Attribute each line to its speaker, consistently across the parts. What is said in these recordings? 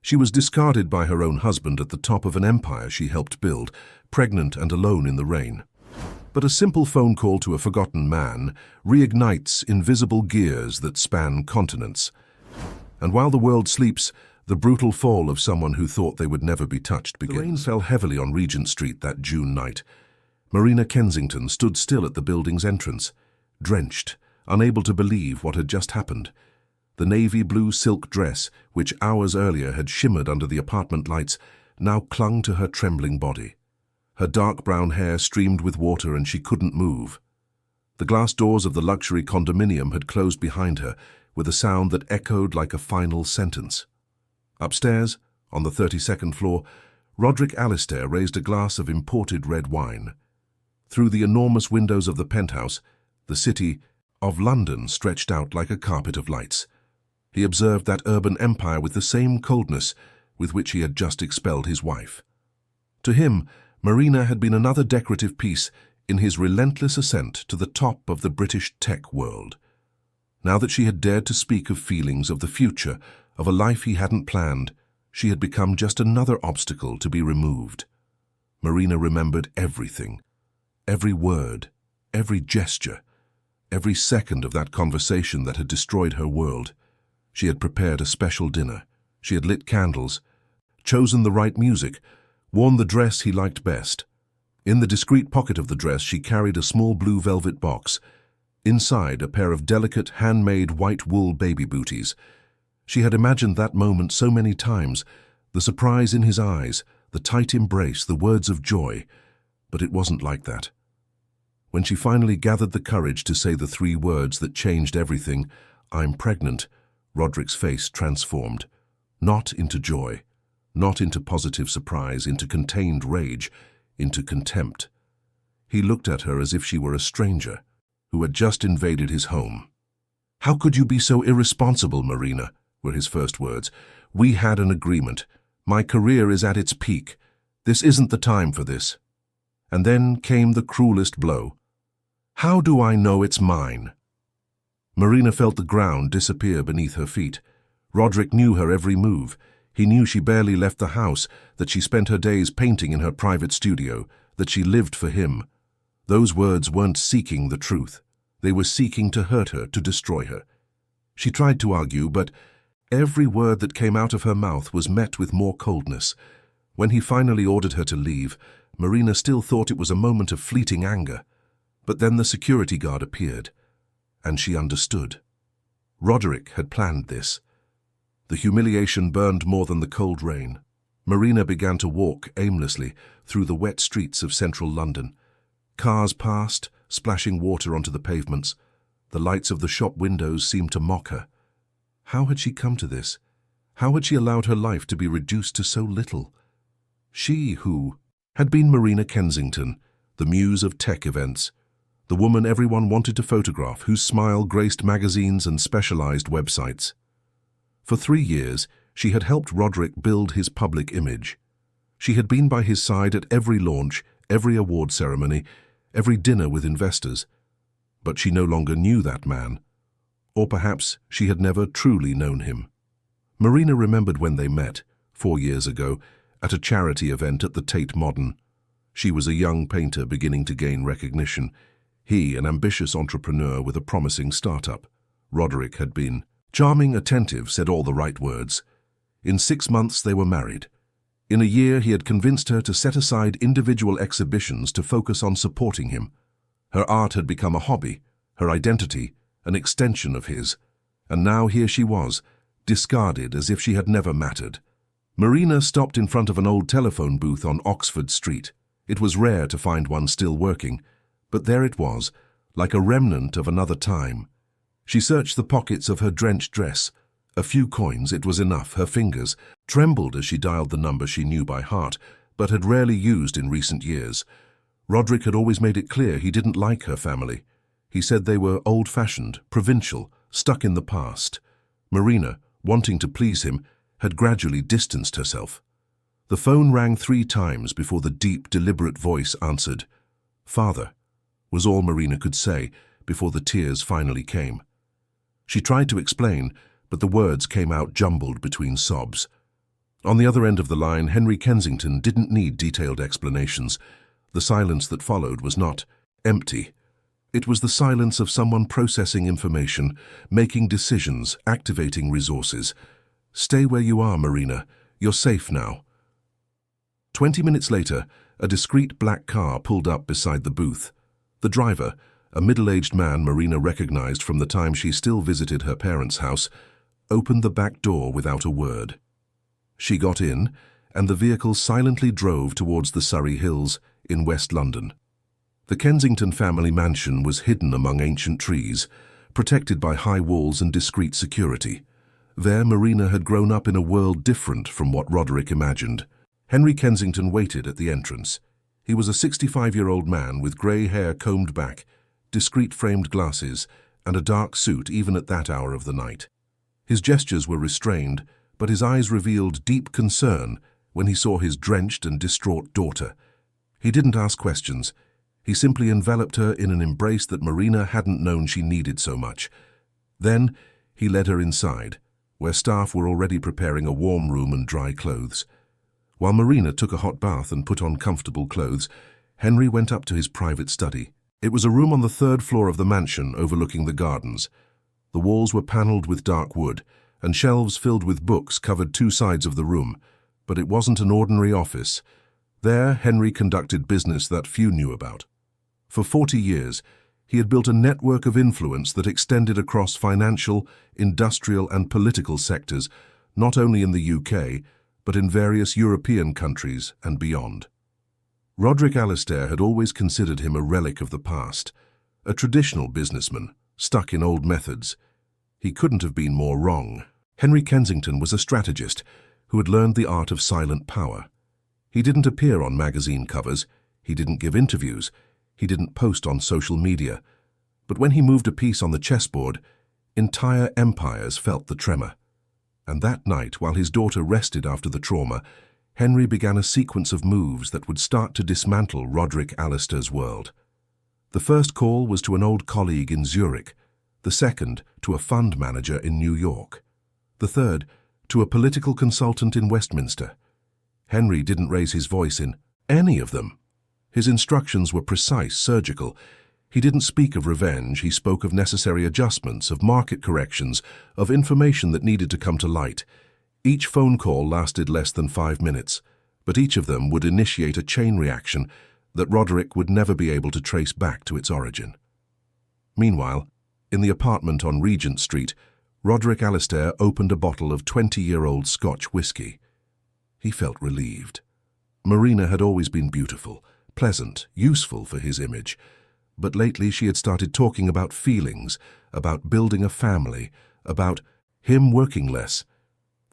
Speaker 1: She was discarded by her own husband at the top of an empire she helped build, pregnant and alone in the rain. But a simple phone call to a forgotten man reignites invisible gears that span continents. And while the world sleeps, the brutal fall of someone who thought they would never be touched begins. The rain fell heavily on Regent Street that June night. Marina Kensington stood still at the building's entrance, drenched, unable to believe what had just happened. The navy blue silk dress, which hours earlier had shimmered under the apartment lights, now clung to her trembling body. Her dark brown hair streamed with water and she couldn't move. The glass doors of the luxury condominium had closed behind her, with a sound that echoed like a final sentence. Upstairs, on the 32nd floor, Roderick Alistair raised a glass of imported red wine. Through the enormous windows of the penthouse, the city of London stretched out like a carpet of lights. He observed that urban empire with the same coldness with which he had just expelled his wife. To him, Marina had been another decorative piece in his relentless ascent to the top of the British tech world. Now that she had dared to speak of feelings, of the future, of a life he hadn't planned, she had become just another obstacle to be removed. Marina remembered everything, every word, every gesture, every second of that conversation that had destroyed her world. She had prepared a special dinner. She had lit candles, chosen the right music, worn the dress he liked best. In the discreet pocket of the dress she carried a small blue velvet box. Inside, a pair of delicate, handmade white wool baby booties. She had imagined that moment so many times, the surprise in his eyes, the tight embrace, the words of joy. But it wasn't like that. When she finally gathered the courage to say the three words that changed everything, "I'm pregnant," Roderick's face transformed. Not into joy, not into positive surprise, into contained rage, into contempt. He looked at her as if she were a stranger who had just invaded his home. "How could you be so irresponsible, Marina?" were his first words. "We had an agreement. My career is at its peak. This isn't the time for this." And then came the cruelest blow. "How do I know it's mine?" Marina felt the ground disappear beneath her feet. Roderick knew her every move. He knew she barely left the house, that she spent her days painting in her private studio, that she lived for him. Those words weren't seeking the truth. They were seeking to hurt her, to destroy her. She tried to argue, but every word that came out of her mouth was met with more coldness. When he finally ordered her to leave, Marina still thought it was a moment of fleeting anger. But then the security guard appeared, and she understood. Roderick had planned this. The humiliation burned more than the cold rain. Marina began to walk aimlessly through the wet streets of central London. Cars passed, splashing water onto the pavements. The lights of the shop windows seemed to mock her. How had she come to this? How had she allowed her life to be reduced to so little? She who had been Marina Kensington, the muse of tech events, the woman everyone wanted to photograph, whose smile graced magazines and specialized websites. For 3 years, she had helped Roderick build his public image. She had been by his side at every launch, every award ceremony, every dinner with investors. But she no longer knew that man. Or perhaps she had never truly known him. Marina remembered when they met, 4 years ago, at a charity event at the Tate Modern. She was a young painter beginning to gain recognition. He, an ambitious entrepreneur with a promising startup. Roderick had been charming, attentive, said all the right words. In 6 months they were married. In a year he had convinced her to set aside individual exhibitions to focus on supporting him. Her art had become a hobby, her identity, an extension of his. And now here she was, discarded as if she had never mattered. Marina stopped in front of an old telephone booth on Oxford Street. It was rare to find one still working, but there it was, like a remnant of another time. She searched the pockets of her drenched dress. A few coins, it was enough. Her fingers trembled as she dialed the number she knew by heart, but had rarely used in recent years. Roderick had always made it clear he didn't like her family. He said they were old-fashioned, provincial, stuck in the past. Marina, wanting to please him, had gradually distanced herself. The phone rang 3 times before the deep, deliberate voice answered. "Father," was all Marina could say before the tears finally came. She tried to explain, but the words came out jumbled between sobs. On the other end of the line, Henry Kensington didn't need detailed explanations. The silence that followed was not empty. It was the silence of someone processing information, making decisions, activating resources. "Stay where you are, Marina. You're safe now." 20 minutes later, a discreet black car pulled up beside the booth. The driver, a middle-aged man Marina recognized from the time she still visited her parents' house, opened the back door without a word. She got in, and the vehicle silently drove towards the Surrey Hills in West London. The Kensington family mansion was hidden among ancient trees, protected by high walls and discreet security. There, Marina had grown up in a world different from what Roderick imagined. Henry Kensington waited at the entrance. He was a 65-year-old man with grey hair combed back, discreet framed glasses, and a dark suit even at that hour of the night. His gestures were restrained, but his eyes revealed deep concern when he saw his drenched and distraught daughter. He didn't ask questions. He simply enveloped her in an embrace that Marina hadn't known she needed so much. Then he led her inside, where staff were already preparing a warm room and dry clothes. While Marina took a hot bath and put on comfortable clothes, Henry went up to his private study. It was a room on the third floor of the mansion overlooking the gardens. The walls were panelled with dark wood, and shelves filled with books covered two sides of the room, but it wasn't an ordinary office. There, Henry conducted business that few knew about. For 40 years, he had built a network of influence that extended across financial, industrial and political sectors, not only in the UK, but in various European countries and beyond. Roderick Alastair had always considered him a relic of the past, a traditional businessman, stuck in old methods. He couldn't have been more wrong. Henry Kensington was a strategist who had learned the art of silent power. He didn't appear on magazine covers, he didn't give interviews, he didn't post on social media. But when he moved a piece on the chessboard, entire empires felt the tremor. And that night, while his daughter rested after the trauma, Henry began a sequence of moves that would start to dismantle Roderick Alastair's world. The first call was to an old colleague in Zurich, the second to a fund manager in New York, the third to a political consultant in Westminster. Henry didn't raise his voice in any of them. His instructions were precise, surgical. He didn't speak of revenge, he spoke of necessary adjustments, of market corrections, of information that needed to come to light. Each phone call lasted less than 5 minutes, but each of them would initiate a chain reaction that Roderick would never be able to trace back to its origin. Meanwhile, in the apartment on Regent Street, Roderick Alastair opened a bottle of 20-year-old Scotch whiskey. He felt relieved. Marina had always been beautiful, pleasant, useful for his image, but lately she had started talking about feelings, about building a family, about him working less,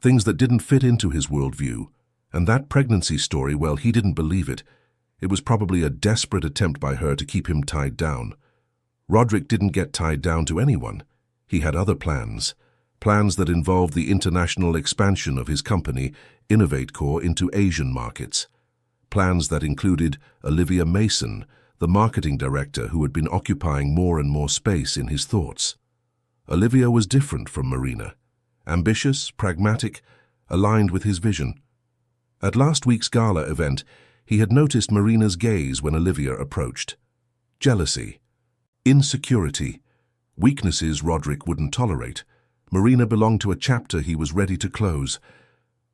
Speaker 1: things that didn't fit into his worldview. And that pregnancy story, well, he didn't believe it. It was probably a desperate attempt by her to keep him tied down. Roderick didn't get tied down to anyone. He had other plans, plans that involved the international expansion of his company, InnovateCore, into Asian markets. Plans that included Olivia Mason, the marketing director who had been occupying more and more space in his thoughts. Olivia was different from Marina, ambitious, pragmatic, aligned with his vision. At last week's gala event, he had noticed Marina's gaze when Olivia approached. Jealousy, insecurity, weaknesses Roderick wouldn't tolerate. Marina belonged to a chapter he was ready to close.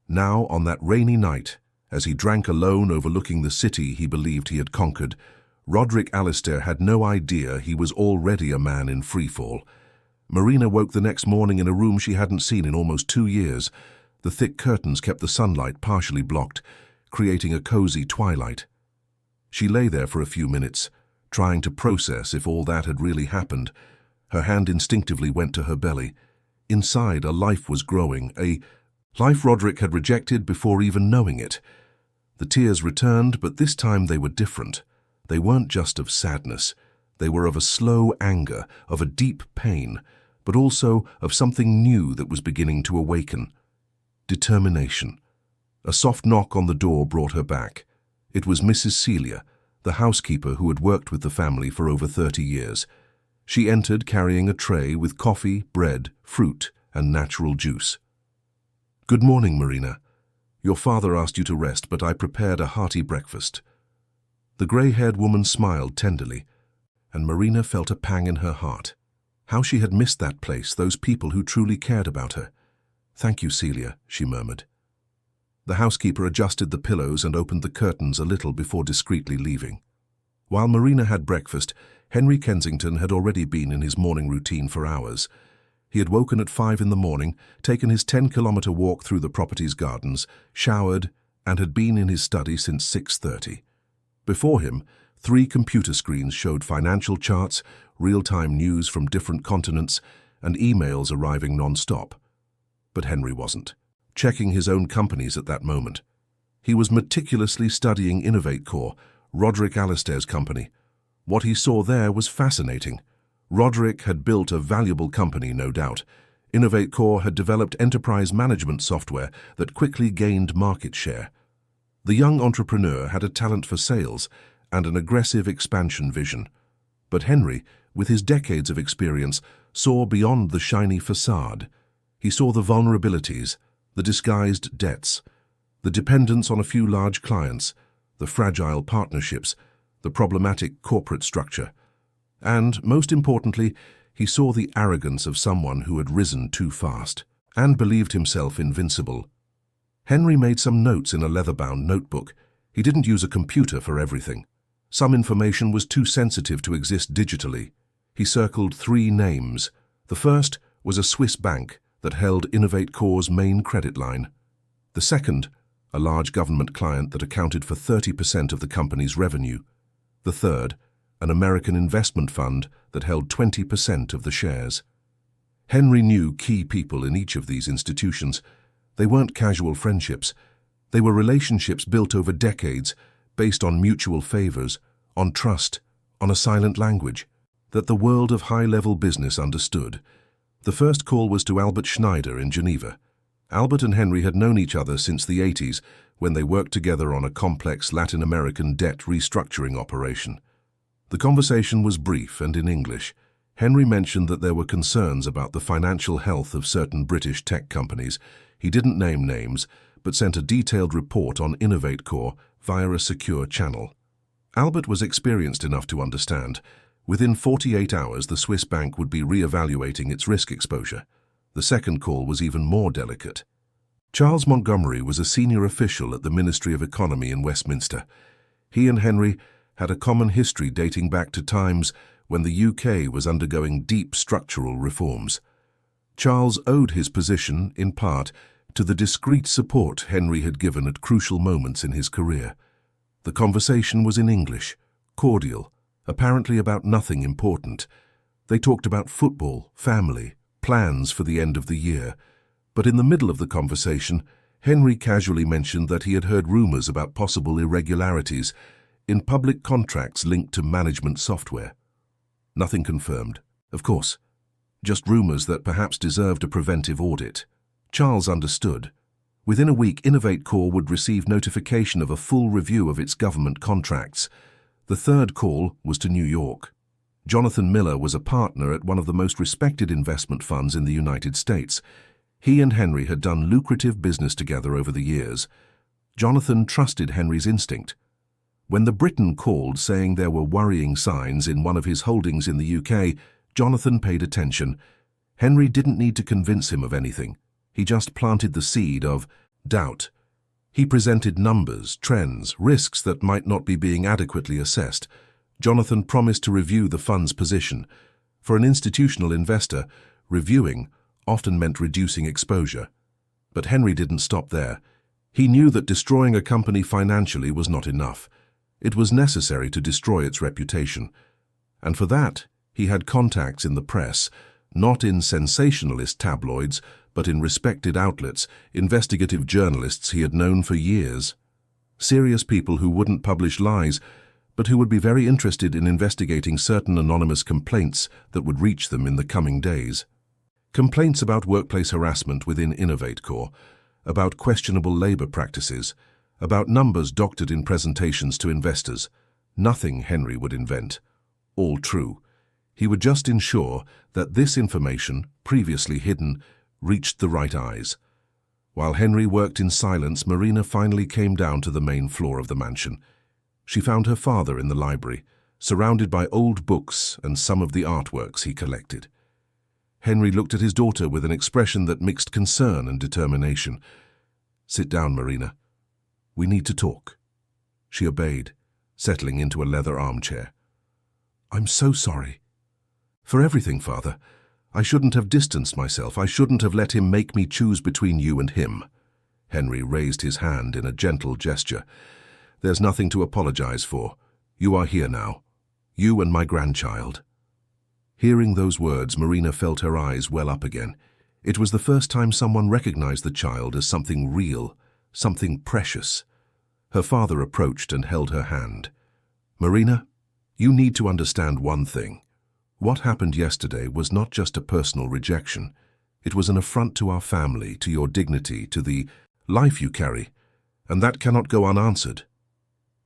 Speaker 1: Now, on that rainy night, as he drank alone overlooking the city he believed he had conquered, Roderick Alastair had no idea he was already a man in freefall. Marina woke the next morning in a room she hadn't seen in almost 2 years. The thick curtains kept the sunlight partially blocked, creating a cozy twilight. She lay there for a few minutes, trying to process if all that had really happened. Her hand instinctively went to her belly. Inside, a life was growing, a life Roderick had rejected before even knowing it. The tears returned, but this time they were different. They weren't just of sadness. They were of a slow anger, of a deep pain, but also of something new that was beginning to awaken. Determination. A soft knock on the door brought her back. It was Mrs. Celia, the housekeeper who had worked with the family for over 30 years. She entered carrying a tray with coffee, bread, fruit, and natural juice. "Good morning, Marina. Your father asked you to rest, but I prepared a hearty breakfast." The grey-haired woman smiled tenderly, and Marina felt a pang in her heart. How she had missed that place, those people who truly cared about her. "Thank you, Celia," she murmured. The housekeeper adjusted the pillows and opened the curtains a little before discreetly leaving. While Marina had breakfast, Henry Kensington had already been in his morning routine for hours. He had woken at 5 in the morning, taken his 10-kilometer walk through the property's gardens, showered, and had been in his study since 6:30. Before him, 3 computer screens showed financial charts, real-time news from different continents, and emails arriving non-stop. But Henry wasn't checking his own companies at that moment. He was meticulously studying Innovate Corp, Roderick Alastair's company. What he saw there was fascinating. Roderick had built a valuable company, no doubt. Innovate Corp had developed enterprise management software that quickly gained market share. The young entrepreneur had a talent for sales and an aggressive expansion vision. But Henry, with his decades of experience, saw beyond the shiny facade. He saw the vulnerabilities, the disguised debts, the dependence on a few large clients, the fragile partnerships, the problematic corporate structure. And, most importantly, he saw the arrogance of someone who had risen too fast and believed himself invincible. Henry made some notes in a leather-bound notebook. He didn't use a computer for everything. Some information was too sensitive to exist digitally. He circled 3 names. The first was a Swiss bank that held Innovate Corp's main credit line. The second, a large government client that accounted for 30% of the company's revenue. The third, an American investment fund that held 20% of the shares. Henry knew key people in each of these institutions. They weren't casual friendships. They were relationships built over decades, based on mutual favors, on trust, on a silent language that the world of high-level business understood. The first call was to Albert Schneider in Geneva. Albert and Henry had known each other since the 80s, when they worked together on a complex Latin American debt restructuring operation. The conversation was brief and in English. Henry mentioned that there were concerns about the financial health of certain British tech companies. He didn't name names, but sent a detailed report on Innovate Corp via a secure channel. Albert was experienced enough to understand. Within 48 hours, the Swiss bank would be re-evaluating its risk exposure. The second call was even more delicate. Charles Montgomery was a senior official at the Ministry of Economy in Westminster. He and Henry had a common history dating back to times when the UK was undergoing deep structural reforms. Charles owed his position, in part, to the discreet support Henry had given at crucial moments in his career. The conversation was in English, cordial, apparently about nothing important. They talked about football, family, plans for the end of the year. But in the middle of the conversation, Henry casually mentioned that he had heard rumors about possible irregularities in public contracts linked to management software. Nothing confirmed, of course. Just rumors that perhaps deserved a preventive audit. Charles understood. Within a week, Innovate Corp would receive notification of a full review of its government contracts. The third call was to New York. Jonathan Miller was a partner at one of the most respected investment funds in the United States. He and Henry had done lucrative business together over the years. Jonathan trusted Henry's instinct. When the Briton called saying there were worrying signs in one of his holdings in the UK, Jonathan paid attention. Henry didn't need to convince him of anything. He just planted the seed of doubt. He presented numbers, trends, risks that might not be being adequately assessed. Jonathan promised to review the fund's position. For an institutional investor, reviewing often meant reducing exposure. But Henry didn't stop there. He knew that destroying a company financially was not enough. It was necessary to destroy its reputation. And for that, he had contacts in the press, not in sensationalist tabloids, but in respected outlets, investigative journalists he had known for years. Serious people who wouldn't publish lies, but who would be very interested in investigating certain anonymous complaints that would reach them in the coming days. Complaints about workplace harassment within Innovate Corp, about questionable labor practices, about numbers doctored in presentations to investors. Nothing Henry would invent. All true. He would just ensure that this information, previously hidden, reached the right eyes. While Henry worked in silence, Marina finally came down to the main floor of the mansion. She found her father in the library, surrounded by old books and some of the artworks he collected. Henry looked at his daughter with an expression that mixed concern and determination. "Sit down, Marina. We need to talk." She obeyed, settling into a leather armchair. "I'm so sorry. For everything, Father. I shouldn't have distanced myself. I shouldn't have let him make me choose between you and him." Henry raised his hand in a gentle gesture. "There's nothing to apologize for. You are here now. You and my grandchild." Hearing those words, Marina felt her eyes well up again. It was the first time someone recognized the child as something real, something precious. Her father approached and held her hand. "Marina, you need to understand one thing. What happened yesterday was not just a personal rejection. It was an affront to our family, to your dignity, to the life you carry, and that cannot go unanswered."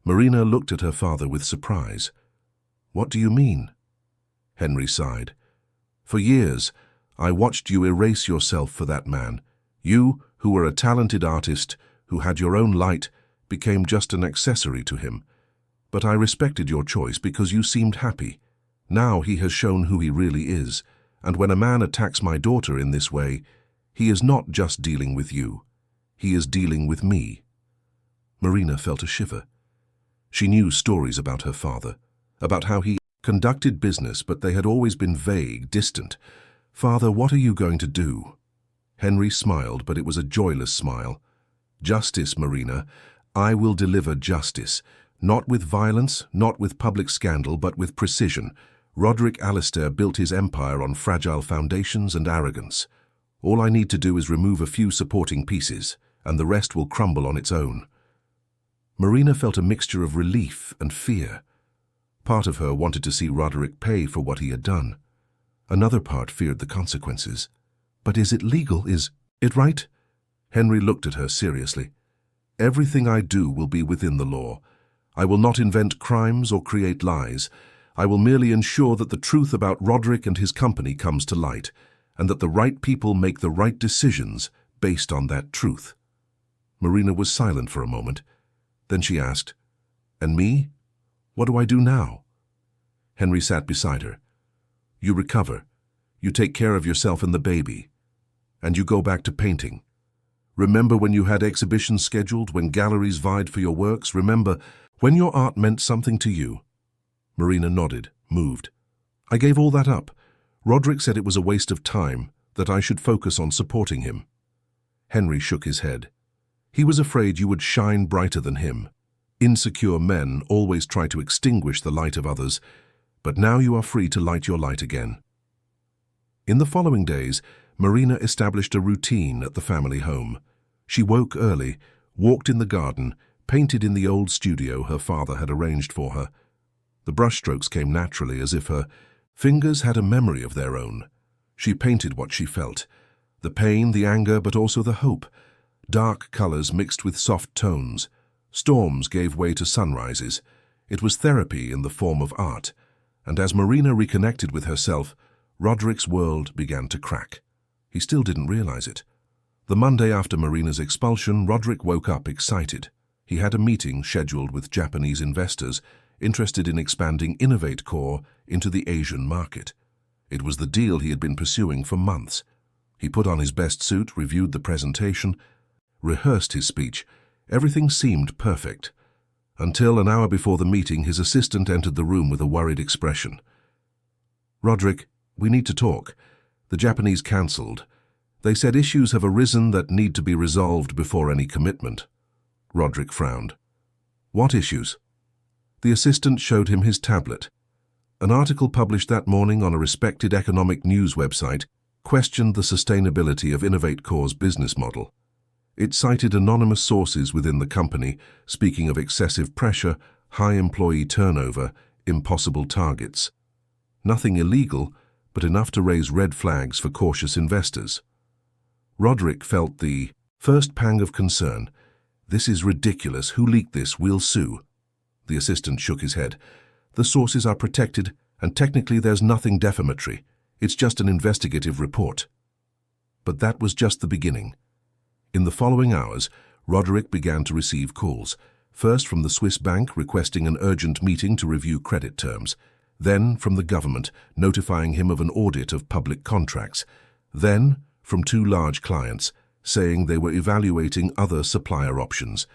Speaker 1: Marina looked at her father with surprise. "What do you mean?" Henry sighed. "For years, I watched you erase yourself for that man. You, who were a talented artist, who had your own light, became just an accessory to him. But I respected your choice because you seemed happy. Now he has shown who he really is, and when a man attacks my daughter in this way, he is not just dealing with you. He is dealing with me." Marina felt a shiver. She knew stories about her father, about how he conducted business, but they had always been vague, distant. "Father, what are you going to do?" Henry smiled, but it was a joyless smile. "Justice, Marina. I will deliver justice. Not with violence, not with public scandal, but with precision. Roderick Alistair built his empire on fragile foundations and arrogance. All I need to do is remove a few supporting pieces, and the rest will crumble on its own." Marina felt a mixture of relief and fear. Part of her wanted to see Roderick pay for what he had done. Another part feared the consequences. "But is it legal? Is it right?" Henry looked at her seriously. "Everything I do will be within the law. I will not invent crimes or create lies. I will merely ensure that the truth about Roderick and his company comes to light, and that the right people make the right decisions based on that truth." Marina was silent for a moment. Then she asked, "And me? What do I do now?" Henry sat beside her. "You recover. You take care of yourself and the baby. And you go back to painting. Remember when you had exhibitions scheduled, when galleries vied for your works? Remember when your art meant something to you?" Marina nodded, moved. "I gave all that up. Roderick said it was a waste of time, that I should focus on supporting him." Henry shook his head. "He was afraid you would shine brighter than him. Insecure men always try to extinguish the light of others, but now you are free to light your light again." In the following days, Marina established a routine at the family home. She woke early, walked in the garden, painted in the old studio her father had arranged for her. The brushstrokes came naturally, as if her fingers had a memory of their own. She painted what she felt, the pain, the anger, but also the hope. Dark colors mixed with soft tones. Storms gave way to sunrises. It was therapy in the form of art, and as Marina reconnected with herself, Roderick's world began to crack. He still didn't realize it. The Monday after Marina's expulsion, Roderick woke up excited. He had a meeting scheduled with Japanese investors interested in expanding Innovate Core into the Asian market. It was the deal he had been pursuing for months. He put on his best suit, reviewed the presentation, rehearsed his speech. Everything seemed perfect. Until an hour before the meeting, his assistant entered the room with a worried expression. "Roderick, we need to talk. The Japanese cancelled. They said issues have arisen that need to be resolved before any commitment." Roderick frowned. "What issues?" The assistant showed him his tablet. An article published that morning on a respected economic news website questioned the sustainability of Innovate Core's business model. It cited anonymous sources within the company speaking of excessive pressure, high employee turnover, impossible targets. Nothing illegal, but enough to raise red flags for cautious investors. Roderick felt the first pang of concern. "This is ridiculous. Who leaked this? We'll sue." The assistant shook his head. "The sources are protected, and technically there's nothing defamatory. It's just an investigative report." But that was just the beginning. In the following hours, Roderick began to receive calls, first from the Swiss bank requesting an urgent meeting to review credit terms, then from the government notifying him of an audit of public contracts, then from two large clients saying they were evaluating other supplier options.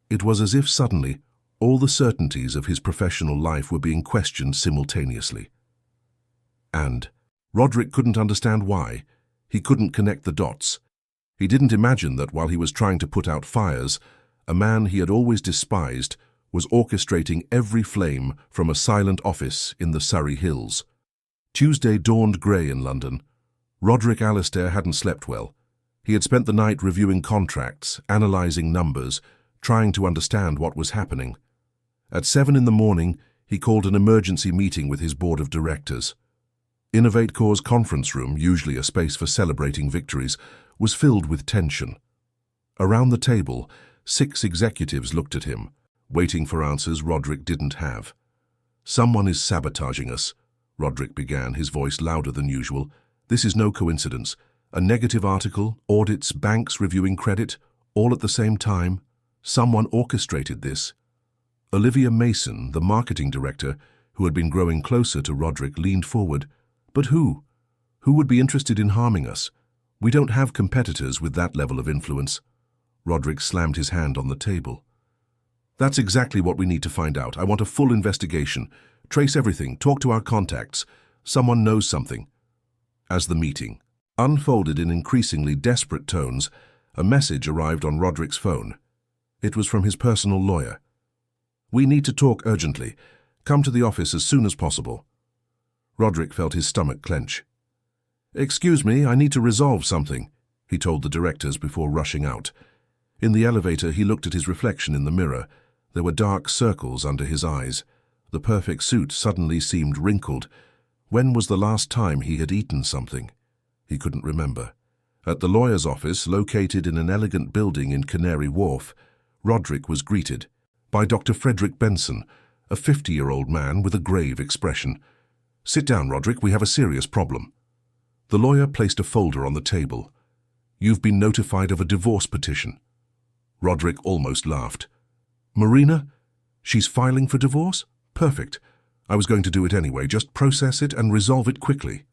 Speaker 1: It was as if suddenly all the certainties of his professional life were being questioned simultaneously. And Roderick couldn't understand why. He couldn't connect the dots. He didn't imagine that while he was trying to put out fires, a man he had always despised was orchestrating every flame from a silent office in the Surrey Hills. Tuesday dawned grey in London. Roderick Alistair hadn't slept well. He had spent the night reviewing contracts, analysing numbers, trying to understand what was happening. At 7 in the morning, he called an emergency meeting with his board of directors. Innovate Corps' conference room, usually a space for celebrating victories, was filled with tension. Around the table, 6 executives looked at him, waiting for answers Roderick didn't have. "Someone is sabotaging us," Roderick began, his voice louder than usual. "This is no coincidence. A negative article, audits, banks reviewing credit, all at the same time. Someone orchestrated this." Olivia Mason, the marketing director, who had been growing closer to Roderick, leaned forward. "But who? Who would be interested in harming us? We don't have competitors with that level of influence." Roderick slammed his hand on the table. "That's exactly what we need to find out. I want a full investigation. Trace everything, talk to our contacts. Someone knows something." As the meeting unfolded in increasingly desperate tones, a message arrived on Roderick's phone. It was from his personal lawyer. "We need to talk urgently. Come to the office as soon as possible." Roderick felt his stomach clench. "Excuse me, I need to resolve something," he told the directors before rushing out. In the elevator, he looked at his reflection in the mirror. There were dark circles under his eyes. The perfect suit suddenly seemed wrinkled. When was the last time he had eaten something? He couldn't remember. At the lawyer's office, located in an elegant building in Canary Wharf, Roderick was greeted by Dr. Frederick Benson, a 50-year-old man with a grave expression. "Sit down, Roderick, we have a serious problem." The lawyer placed a folder on the table. "You've been notified of a divorce petition." Roderick almost laughed. "Marina? She's filing for divorce? Perfect. I was going to do it anyway. Just process it and resolve it quickly."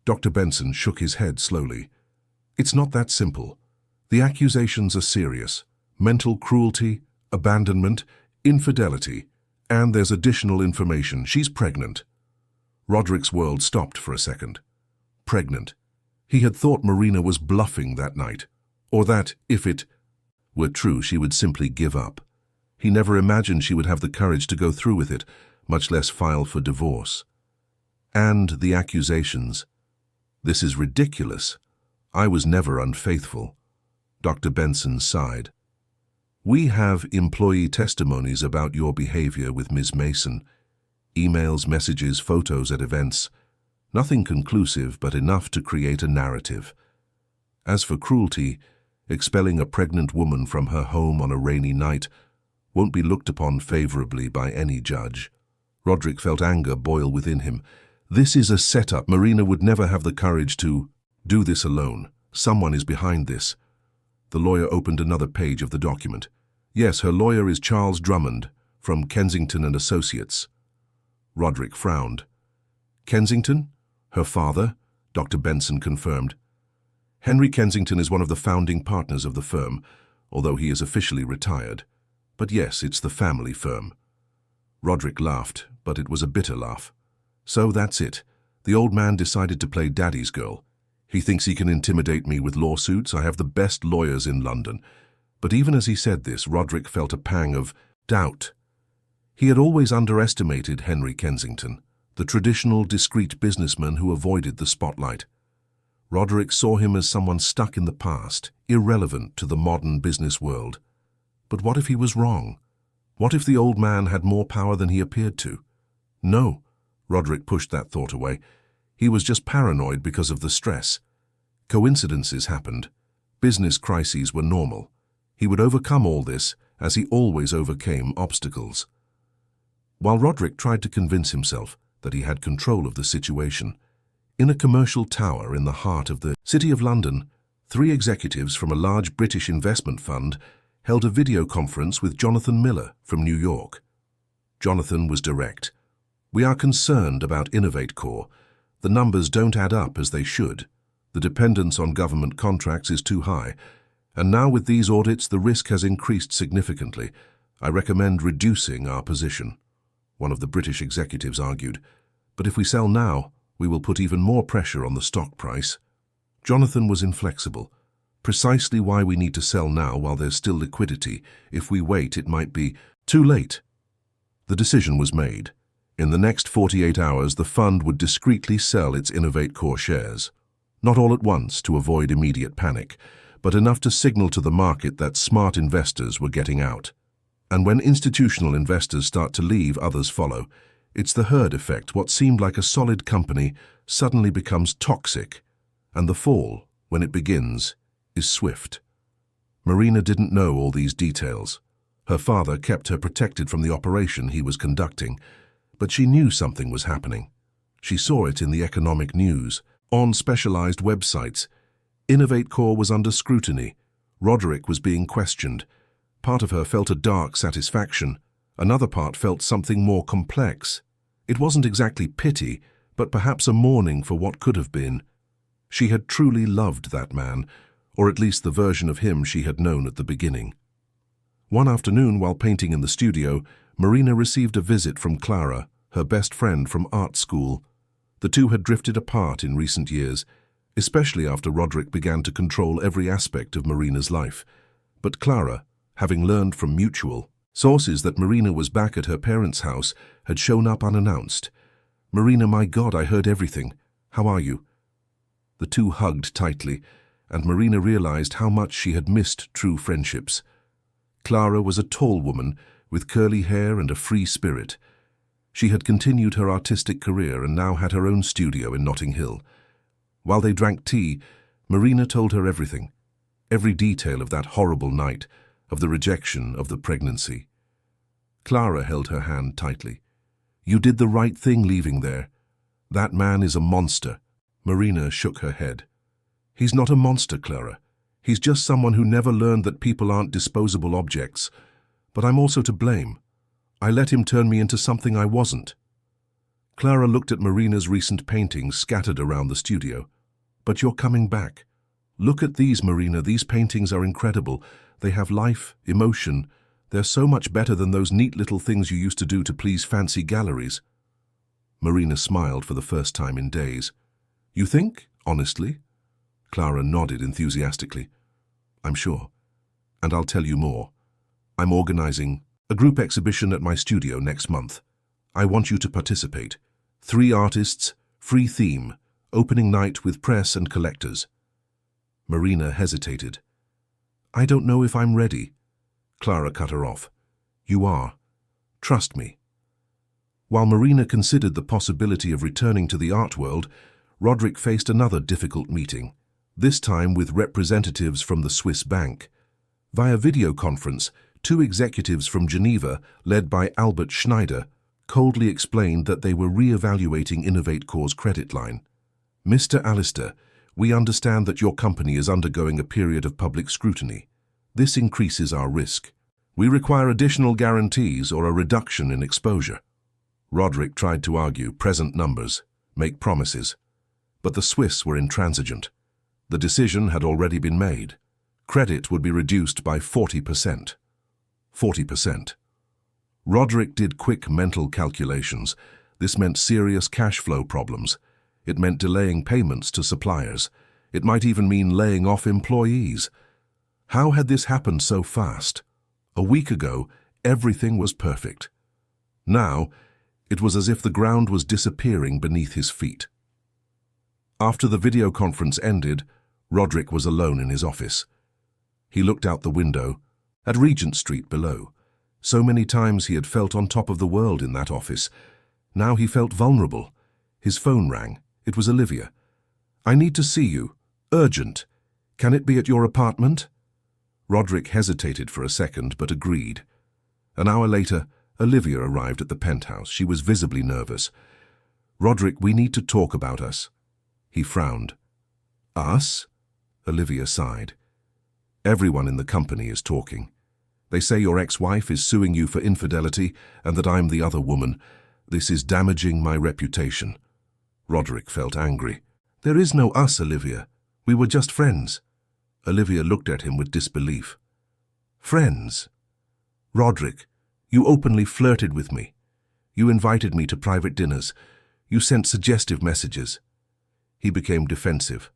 Speaker 1: Dr. Benson shook his head slowly. "It's not that simple. The accusations are serious. Mental cruelty, abandonment, infidelity, and there's additional information. She's pregnant." Roderick's world stopped for a second. Pregnant. He had thought Marina was bluffing that night, or that, if it were true, she would simply give up. He never imagined she would have the courage to go through with it, much less file for divorce. And the accusations. "This is ridiculous. I was never unfaithful." Dr. Benson sighed. "We have employee testimonies about your behavior with Ms. Mason. Emails, messages, photos at events. Nothing conclusive, but enough to create a narrative. As for cruelty, expelling a pregnant woman from her home on a rainy night won't be looked upon favorably by any judge." Roderick felt anger boil within him. This is a setup. Marina would never have the courage to do this alone. Someone is behind this. The lawyer opened another page of the document. "Yes, her lawyer is Charles Drummond, from Kensington and Associates." Roderick frowned. "Kensington? Her father?" Dr. Benson confirmed. "Henry Kensington is one of the founding partners of the firm, although he is officially retired. But yes, it's the family firm." Roderick laughed, but it was a bitter laugh. "So that's it. The old man decided to play daddy's girl. He thinks he can intimidate me with lawsuits. I have the best lawyers in London." But even as he said this, Roderick felt a pang of doubt. He had always underestimated Henry Kensington, the traditional, discreet businessman who avoided the spotlight. Roderick saw him as someone stuck in the past, irrelevant to the modern business world. But what if he was wrong? What if the old man had more power than he appeared to? No, Roderick pushed that thought away. He was just paranoid because of the stress. Coincidences happened. Business crises were normal. He would overcome all this, as he always overcame obstacles. While Roderick tried to convince himself that he had control of the situation, in a commercial tower in the heart of the City of London, Three executives from a large British investment fund held a video conference with Jonathan Miller from New York. Jonathan was direct. "We are concerned about InnovateCore. The numbers don't add up as they should. The dependence on government contracts is too high. And now with these audits, the risk has increased significantly. I recommend reducing our position," one of the British executives argued. "But if we sell now, we will put even more pressure on the stock price." Jonathan was inflexible. "Precisely why we need to sell now while there's still liquidity. If we wait, it might be too late." The decision was made. In the next 48 hours, the fund would discreetly sell its InnovateCore shares. Not all at once to avoid immediate panic, but enough to signal to the market that smart investors were getting out. And when institutional investors start to leave, others follow. It's the herd effect. What seemed like a solid company suddenly becomes toxic, and the fall, when it begins, is swift. Marina didn't know all these details. Her father kept her protected from the operation he was conducting, but she knew something was happening. She saw it in the economic news, on specialized websites. InnovateCore was under scrutiny. Roderick was being questioned. Part of her felt a dark satisfaction. Another part felt something more complex. It wasn't exactly pity, but perhaps a mourning for what could have been. She had truly loved that man, or at least the version of him she had known at the beginning. One afternoon, while painting in the studio, Marina received a visit from Clara, her best friend from art school. The two had drifted apart in recent years, especially after Roderick began to control every aspect of Marina's life. But Clara, having learned from mutual sources that Marina was back at her parents' house, had shown up unannounced. "Marina, my God, I heard everything. How are you?" The two hugged tightly, and Marina realized how much she had missed true friendships. Clara was a tall woman with curly hair and a free spirit. She had continued her artistic career and now had her own studio in Notting Hill. While they drank tea, Marina told her everything, every detail of that horrible night, of the rejection, of the pregnancy. Clara held her hand tightly. "You did the right thing leaving there. That man is a monster." Marina shook her head. "He's not a monster, Clara. He's just someone who never learned that people aren't disposable objects. But I'm also to blame. I let him turn me into something I wasn't." Clara looked at Marina's recent paintings scattered around the studio. "But you're coming back. Look at these, Marina. These paintings are incredible. They have life, emotion. They're so much better than those neat little things you used to do to please fancy galleries." Marina smiled for the first time in days. "You think, honestly?" Clara nodded enthusiastically. "I'm sure. And I'll tell you more. I'm organizing a group exhibition at my studio next month. I want you to participate. 3 artists, free theme, opening night with press and collectors." Marina hesitated. "I don't know if I'm ready." Clara cut her off. "You are. Trust me." While Marina considered the possibility of returning to the art world, Roderick faced another difficult meeting, this time with representatives from the Swiss bank. Via video conference, 2 executives from Geneva, led by Albert Schneider, coldly explained that they were re-evaluating InnovateCore's credit line. "Mr. Alistair, we understand that your company is undergoing a period of public scrutiny. This increases our risk. We require additional guarantees or a reduction in exposure." Roderick tried to argue present numbers, make promises. But the Swiss were intransigent. The decision had already been made. Credit would be reduced by 40%. 40%. Roderick did quick mental calculations. This meant serious cash flow problems. It meant delaying payments to suppliers. It might even mean laying off employees. How had this happened so fast? A week ago, everything was perfect. Now, it was as if the ground was disappearing beneath his feet. After the video conference ended, Roderick was alone in his office. He looked out the window, at Regent Street below. So many times he had felt on top of the world in that office. Now he felt vulnerable. His phone rang. It was Olivia. "I need to see you. Urgent. Can it be at your apartment?" Roderick hesitated for a second, but agreed. An hour later, Olivia arrived at the penthouse. She was visibly nervous. "Roderick, we need to talk about us." He frowned. "Us?" Olivia sighed. Everyone in the company is talking. They say your ex-wife is suing you for infidelity and that I'm the other woman. This is damaging my reputation. Roderick felt angry. There is no us, Olivia. We were just friends. Olivia looked at him with disbelief. Friends? Roderick, you openly flirted with me. You invited me to private dinners. You sent suggestive messages. He became defensive.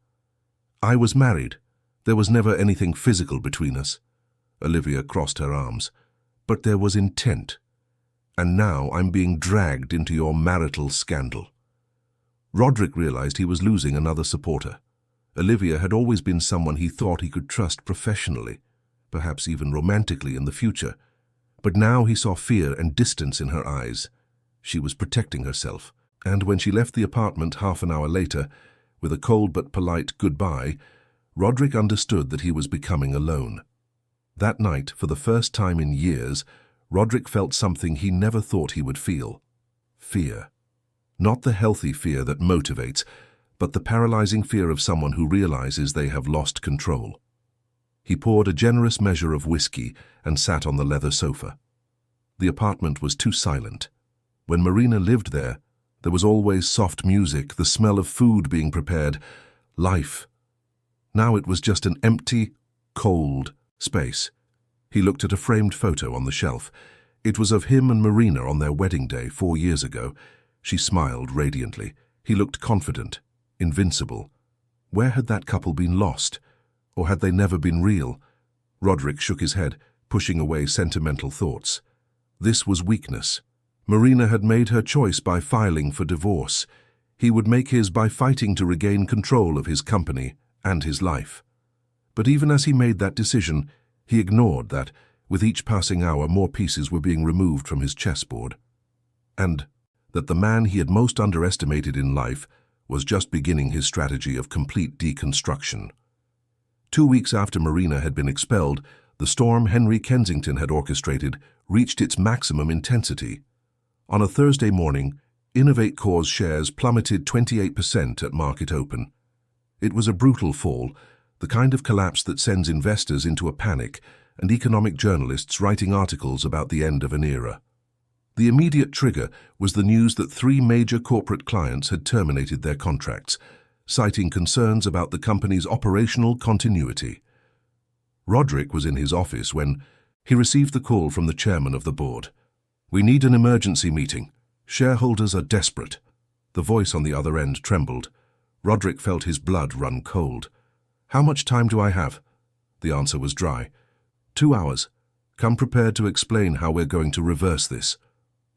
Speaker 1: I was married. There was never anything physical between us. Olivia crossed her arms. But there was intent. And now I'm being dragged into your marital scandal. Roderick realized he was losing another supporter. Olivia had always been someone he thought he could trust professionally, perhaps even romantically in the future. But now he saw fear and distance in her eyes. She was protecting herself, and when she left the apartment half an hour later, with a cold but polite goodbye, Roderick understood that he was becoming alone. That night, for the first time in years, Roderick felt something he never thought he would feel. Fear. Not the healthy fear that motivates, but the paralyzing fear of someone who realizes they have lost control. He poured a generous measure of whiskey and sat on the leather sofa. The apartment was too silent. When Marina lived there was always soft music, the smell of food being prepared, life. Now it was just an empty, cold space. He looked at a framed photo on the shelf. It was of him and Marina on their wedding day 4 years ago. She smiled radiantly. He looked confident, invincible. Where had that couple been lost? Or had they never been real? Roderick shook his head, pushing away sentimental thoughts. This was weakness. Marina had made her choice by filing for divorce. He would make his by fighting to regain control of his company and his life. But even as he made that decision, he ignored that, with each passing hour, more pieces were being removed from his chessboard. And that the man he had most underestimated in life was just beginning his strategy of complete deconstruction. 2 weeks after Marina had been expelled, the storm Henry Kensington had orchestrated reached its maximum intensity. On a Thursday morning, Innovate Corp's shares plummeted 28% at market open. It was a brutal fall, the kind of collapse that sends investors into a panic and economic journalists writing articles about the end of an era. The immediate trigger was the news that 3 major corporate clients had terminated their contracts, citing concerns about the company's operational continuity. Roderick was in his office when he received the call from the chairman of the board. "We need an emergency meeting. Shareholders are desperate." The voice on the other end trembled. Roderick felt his blood run cold. "How much time do I have?" The answer was dry. 2 hours. Come prepared to explain how we're going to reverse this."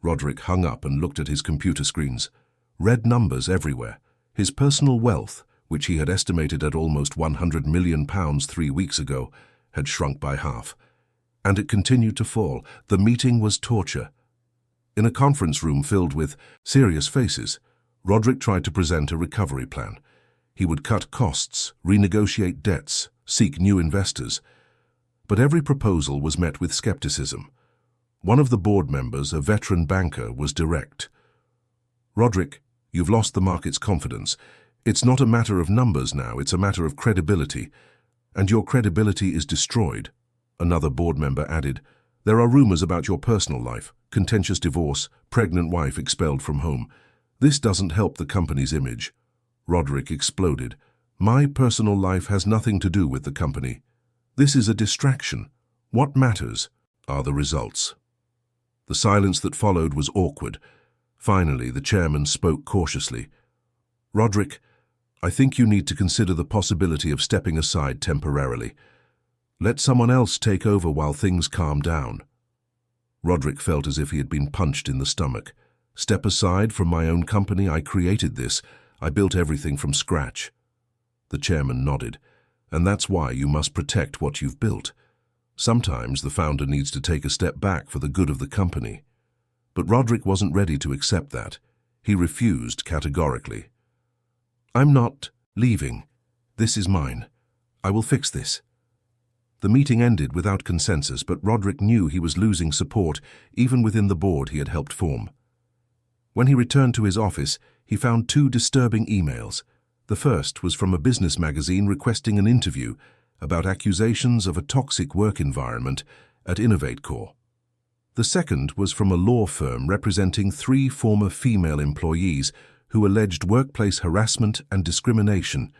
Speaker 1: Roderick hung up and looked at his computer screens. Red numbers everywhere. His personal wealth, which he had estimated at almost £100 million 3 weeks ago, had shrunk by half. And it continued to fall. The meeting was torture. In a conference room filled with serious faces, Roderick tried to present a recovery plan. He would cut costs, renegotiate debts, seek new investors. But every proposal was met with skepticism. One of the board members, a veteran banker, was direct. "Roderick, you've lost the market's confidence. It's not a matter of numbers now, it's a matter of credibility. And your credibility is destroyed." Another board member added, "There are rumors about your personal life, contentious divorce, pregnant wife expelled from home. This doesn't help the company's image." Roderick exploded. "My personal life has nothing to do with the company. This is a distraction. What matters are the results." The silence that followed was awkward. Finally, the chairman spoke cautiously. "Roderick, I think you need to consider the possibility of stepping aside temporarily. Let someone else take over while things calm down." Roderick felt as if he had been punched in the stomach. "Step aside from my own company? I created this. I built everything from scratch." The chairman nodded. "And that's why you must protect what you've built. Sometimes the founder needs to take a step back for the good of the company." But Roderick wasn't ready to accept that. He refused categorically. "I'm not leaving. This is mine. I will fix this." The meeting ended without consensus, but Roderick knew he was losing support even within the board he had helped form. When he returned to his office, he found 2 disturbing emails. The first was from a business magazine requesting an interview about accusations of a toxic work environment at InnovateCore. The second was from a law firm representing 3 former female employees who alleged workplace harassment and discrimination.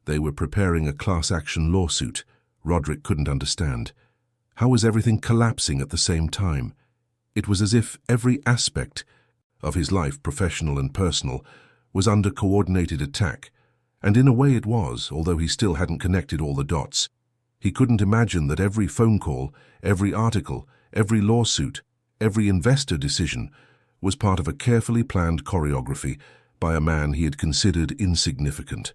Speaker 1: They were preparing a class action lawsuit. Roderick couldn't understand. How was everything collapsing at the same time? It was as if every aspect of his life, professional and personal, was under coordinated attack. And in a way it was, although he still hadn't connected all the dots. He couldn't imagine that every phone call, every article, every lawsuit, every investor decision was part of a carefully planned choreography by a man he had considered insignificant.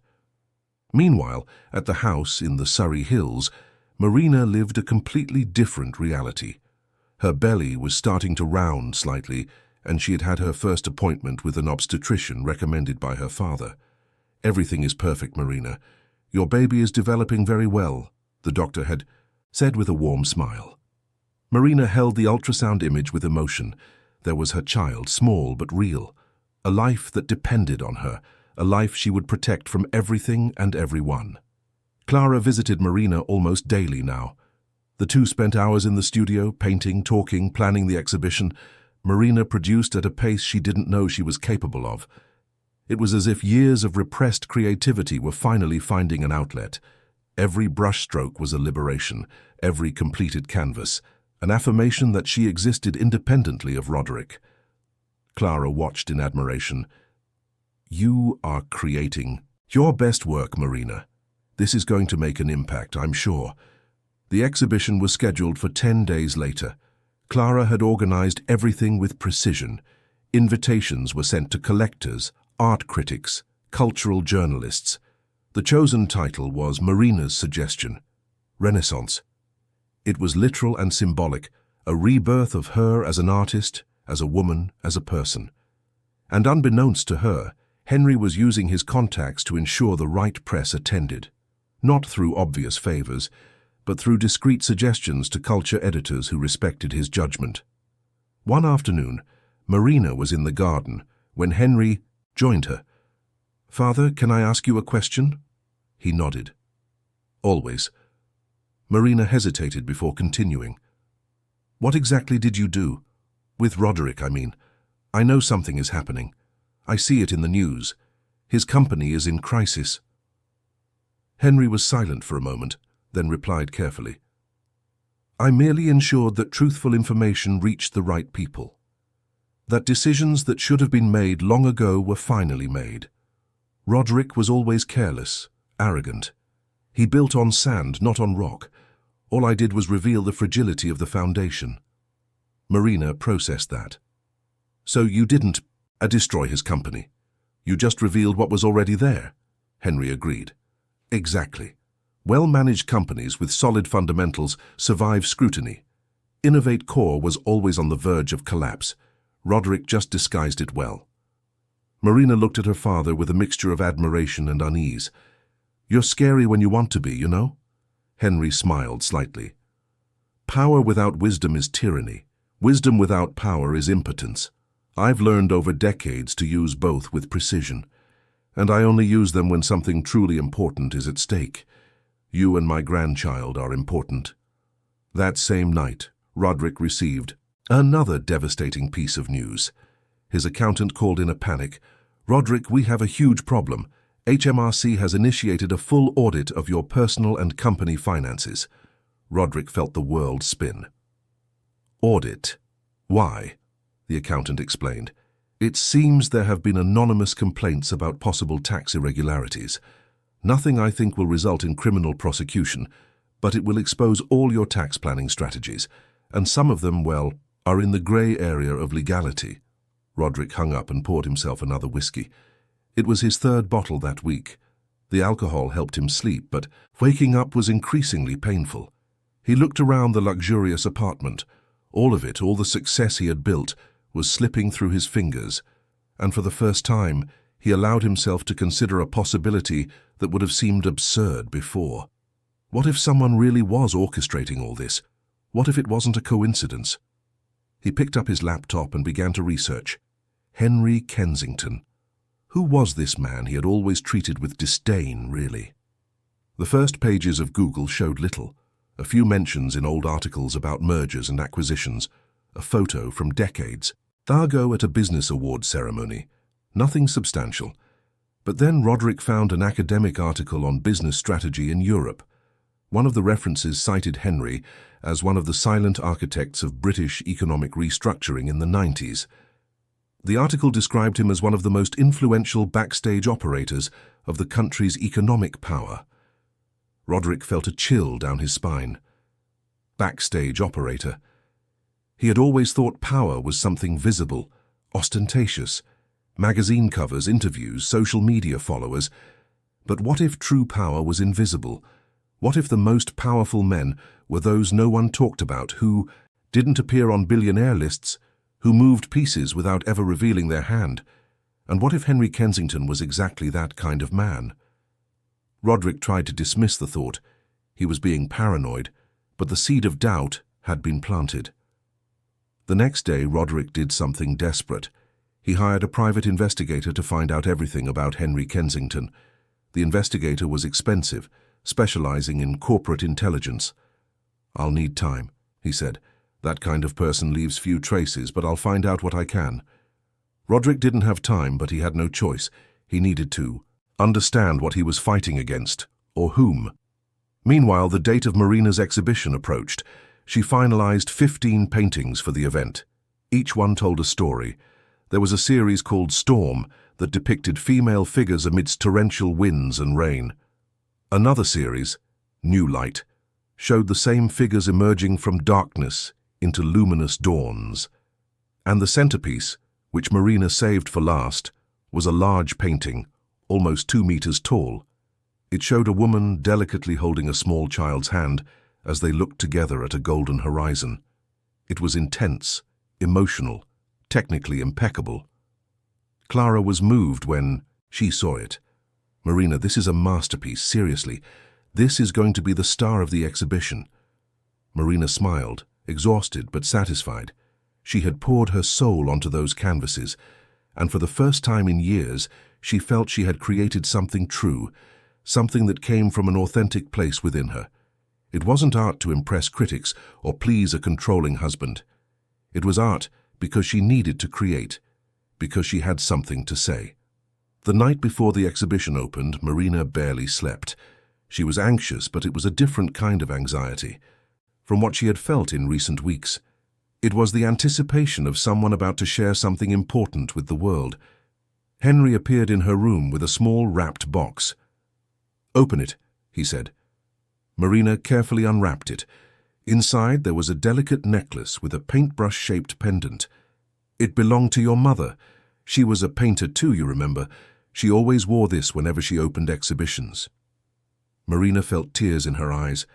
Speaker 1: Meanwhile, at the house in the Surrey Hills, Marina lived a completely different reality. Her belly was starting to round slightly, and she had had her first appointment with an obstetrician recommended by her father. "Everything is perfect, Marina. Your baby is developing very well," the doctor had said with a warm smile. Marina held the ultrasound image with emotion. There was her child, small but real. A life that depended on her, a life she would protect from everything and everyone. Clara visited Marina almost daily now. The two spent hours in the studio, painting, talking, planning the exhibition. Marina produced at a pace she didn't know she was capable of. It was as if years of repressed creativity were finally finding an outlet. Every brushstroke was a liberation, every completed canvas, an affirmation that she existed independently of Roderick. Clara watched in admiration. "You are creating your best work, Marina. This is going to make an impact, I'm sure." The exhibition was scheduled for 10 days later. Clara had organized everything with precision. Invitations were sent to collectors, art critics, cultural journalists. The chosen title was Marina's suggestion, Renaissance. It was literal and symbolic, a rebirth of her as an artist, as a woman, as a person. And unbeknownst to her, Henry was using his contacts to ensure the right press attended. Not through obvious favors, but through discreet suggestions to culture editors who respected his judgment. One afternoon, Marina was in the garden when Henry joined her. "Father, can I ask you a question?" He nodded. "Always." Marina hesitated before continuing. "What exactly did you do? With Roderick, I mean. I know something is happening. I see it in the news. His company is in crisis." Henry was silent for a moment, then replied carefully. "I merely ensured that truthful information reached the right people. That decisions that should have been made long ago were finally made. Roderick was always careless, arrogant. He built on sand, not on rock. All I did was reveal the fragility of the foundation." Marina processed that. "So you didn't destroy his company. You just revealed what was already there," Henry agreed. "Exactly. Well-managed companies with solid fundamentals survive scrutiny. InnovateCore was always on the verge of collapse. Roderick just disguised it well." Marina looked at her father with a mixture of admiration and unease. "You're scary when you want to be, you know?" Henry smiled slightly. "Power without wisdom is tyranny. Wisdom without power is impotence. I've learned over decades to use both with precision. And I only use them when something truly important is at stake. You and my grandchild are important." That same night, Roderick received another devastating piece of news. His accountant called in a panic. "Roderick, we have a huge problem. HMRC has initiated a full audit of your personal and company finances." Roderick felt the world spin. "Audit? Why?" the accountant explained. "It seems there have been anonymous complaints about possible tax irregularities. Nothing I think will result in criminal prosecution, but it will expose all your tax planning strategies, and some of them, well, are in the grey area of legality." Roderick hung up and poured himself another whiskey. It was his 3rd bottle that week. The alcohol helped him sleep, but waking up was increasingly painful. He looked around the luxurious apartment. All of it, all the success he had built, was slipping through his fingers, and for the first time, he allowed himself to consider a possibility that would have seemed absurd before. What if someone really was orchestrating all this? What if it wasn't a coincidence? He picked up his laptop and began to research. Henry Kensington. Who was this man he had always treated with disdain, really? The first pages of Google showed little. A few mentions in old articles about mergers and acquisitions, a photo from decades, Thargo at a business award ceremony. Nothing substantial. But then Roderick found an academic article on business strategy in Europe. One of the references cited Henry as one of the silent architects of British economic restructuring in the 90s. The article described him as one of the most influential backstage operators of the country's economic power. Roderick felt a chill down his spine. Backstage operator. He had always thought power was something visible, ostentatious. Magazine covers, interviews, social media followers. But what if true power was invisible? What if the most powerful men were those no one talked about, who didn't appear on billionaire lists, who moved pieces without ever revealing their hand? And what if Henry Kensington was exactly that kind of man? Roderick tried to dismiss the thought. He was being paranoid, but the seed of doubt had been planted. The next day, Roderick did something desperate. He hired a private investigator to find out everything about Henry Kensington. The investigator was expensive, specializing in corporate intelligence. "I'll need time," he said. "That kind of person leaves few traces, but I'll find out what I can." Roderick didn't have time, but he had no choice. He needed to understand what he was fighting against, or whom. Meanwhile, the date of Marina's exhibition approached. She finalized 15 paintings for the event. Each one told a story. There was a series called Storm that depicted female figures amidst torrential winds and rain. Another series, New Light, showed the same figures emerging from darkness into luminous dawns. And the centerpiece, which Marina saved for last, was a large painting, almost 2 meters tall. It showed a woman delicately holding a small child's hand as they looked together at a golden horizon. It was intense, emotional, technically impeccable. Clara was moved when she saw it. "Marina, this is a masterpiece, seriously. This is going to be the star of the exhibition." Marina smiled, exhausted but satisfied. She had poured her soul onto those canvases, and for the first time in years, she felt she had created something true, something that came from an authentic place within her. It wasn't art to impress critics or please a controlling husband. It was art because she needed to create, because she had something to say. The night before the exhibition opened, Marina barely slept. She was anxious, but it was a different kind of anxiety from what she had felt in recent weeks. It was the anticipation of someone about to share something important with the world. Henry appeared in her room with a small wrapped box. "Open it," he said. Marina carefully unwrapped it. Inside there was a delicate necklace with a paintbrush-shaped pendant. "It belonged to your mother. She was a painter too, you remember. She always wore this whenever she opened exhibitions." Marina felt tears in her eyes.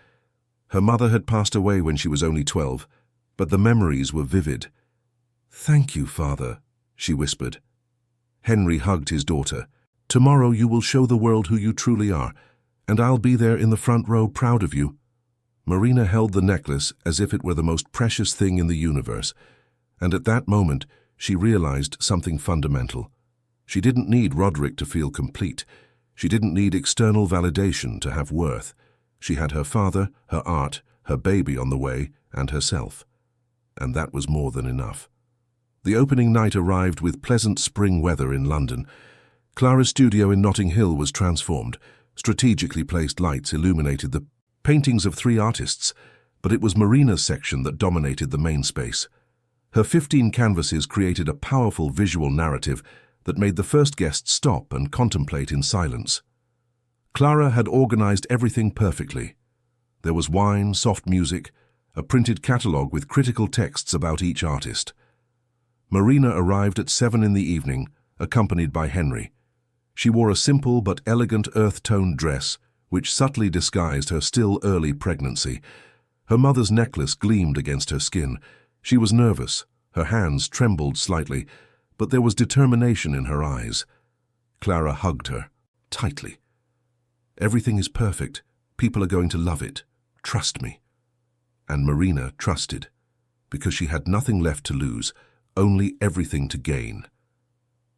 Speaker 1: Her mother had passed away when she was only 12, but the memories were vivid. "Thank you, Father," she whispered. Henry hugged his daughter. "Tomorrow you will show the world who you truly are, and I'll be there in the front row proud of you." Marina held the necklace as if it were the most precious thing in the universe, and at that moment she realized something fundamental. She didn't need Roderick to feel complete. She didn't need external validation to have worth. She had her father, her art, her baby on the way, and herself. And that was more than enough. The opening night arrived with pleasant spring weather in London. Clara's studio in Notting Hill was transformed. Strategically placed lights illuminated the paintings of 3 artists, but it was Marina's section that dominated the main space. Her 15 canvases created a powerful visual narrative that made the first guest stop and contemplate in silence. Clara had organized everything perfectly. There was wine, soft music, a printed catalogue with critical texts about each artist. Marina arrived at 7 in the evening, accompanied by Henry. She wore a simple but elegant earth-toned dress, which subtly disguised her still early pregnancy. Her mother's necklace gleamed against her skin. She was nervous, her hands trembled slightly, but there was determination in her eyes. Clara hugged her, tightly. "Everything is perfect. People are going to love it. Trust me." And Marina trusted, because she had nothing left to lose, only everything to gain.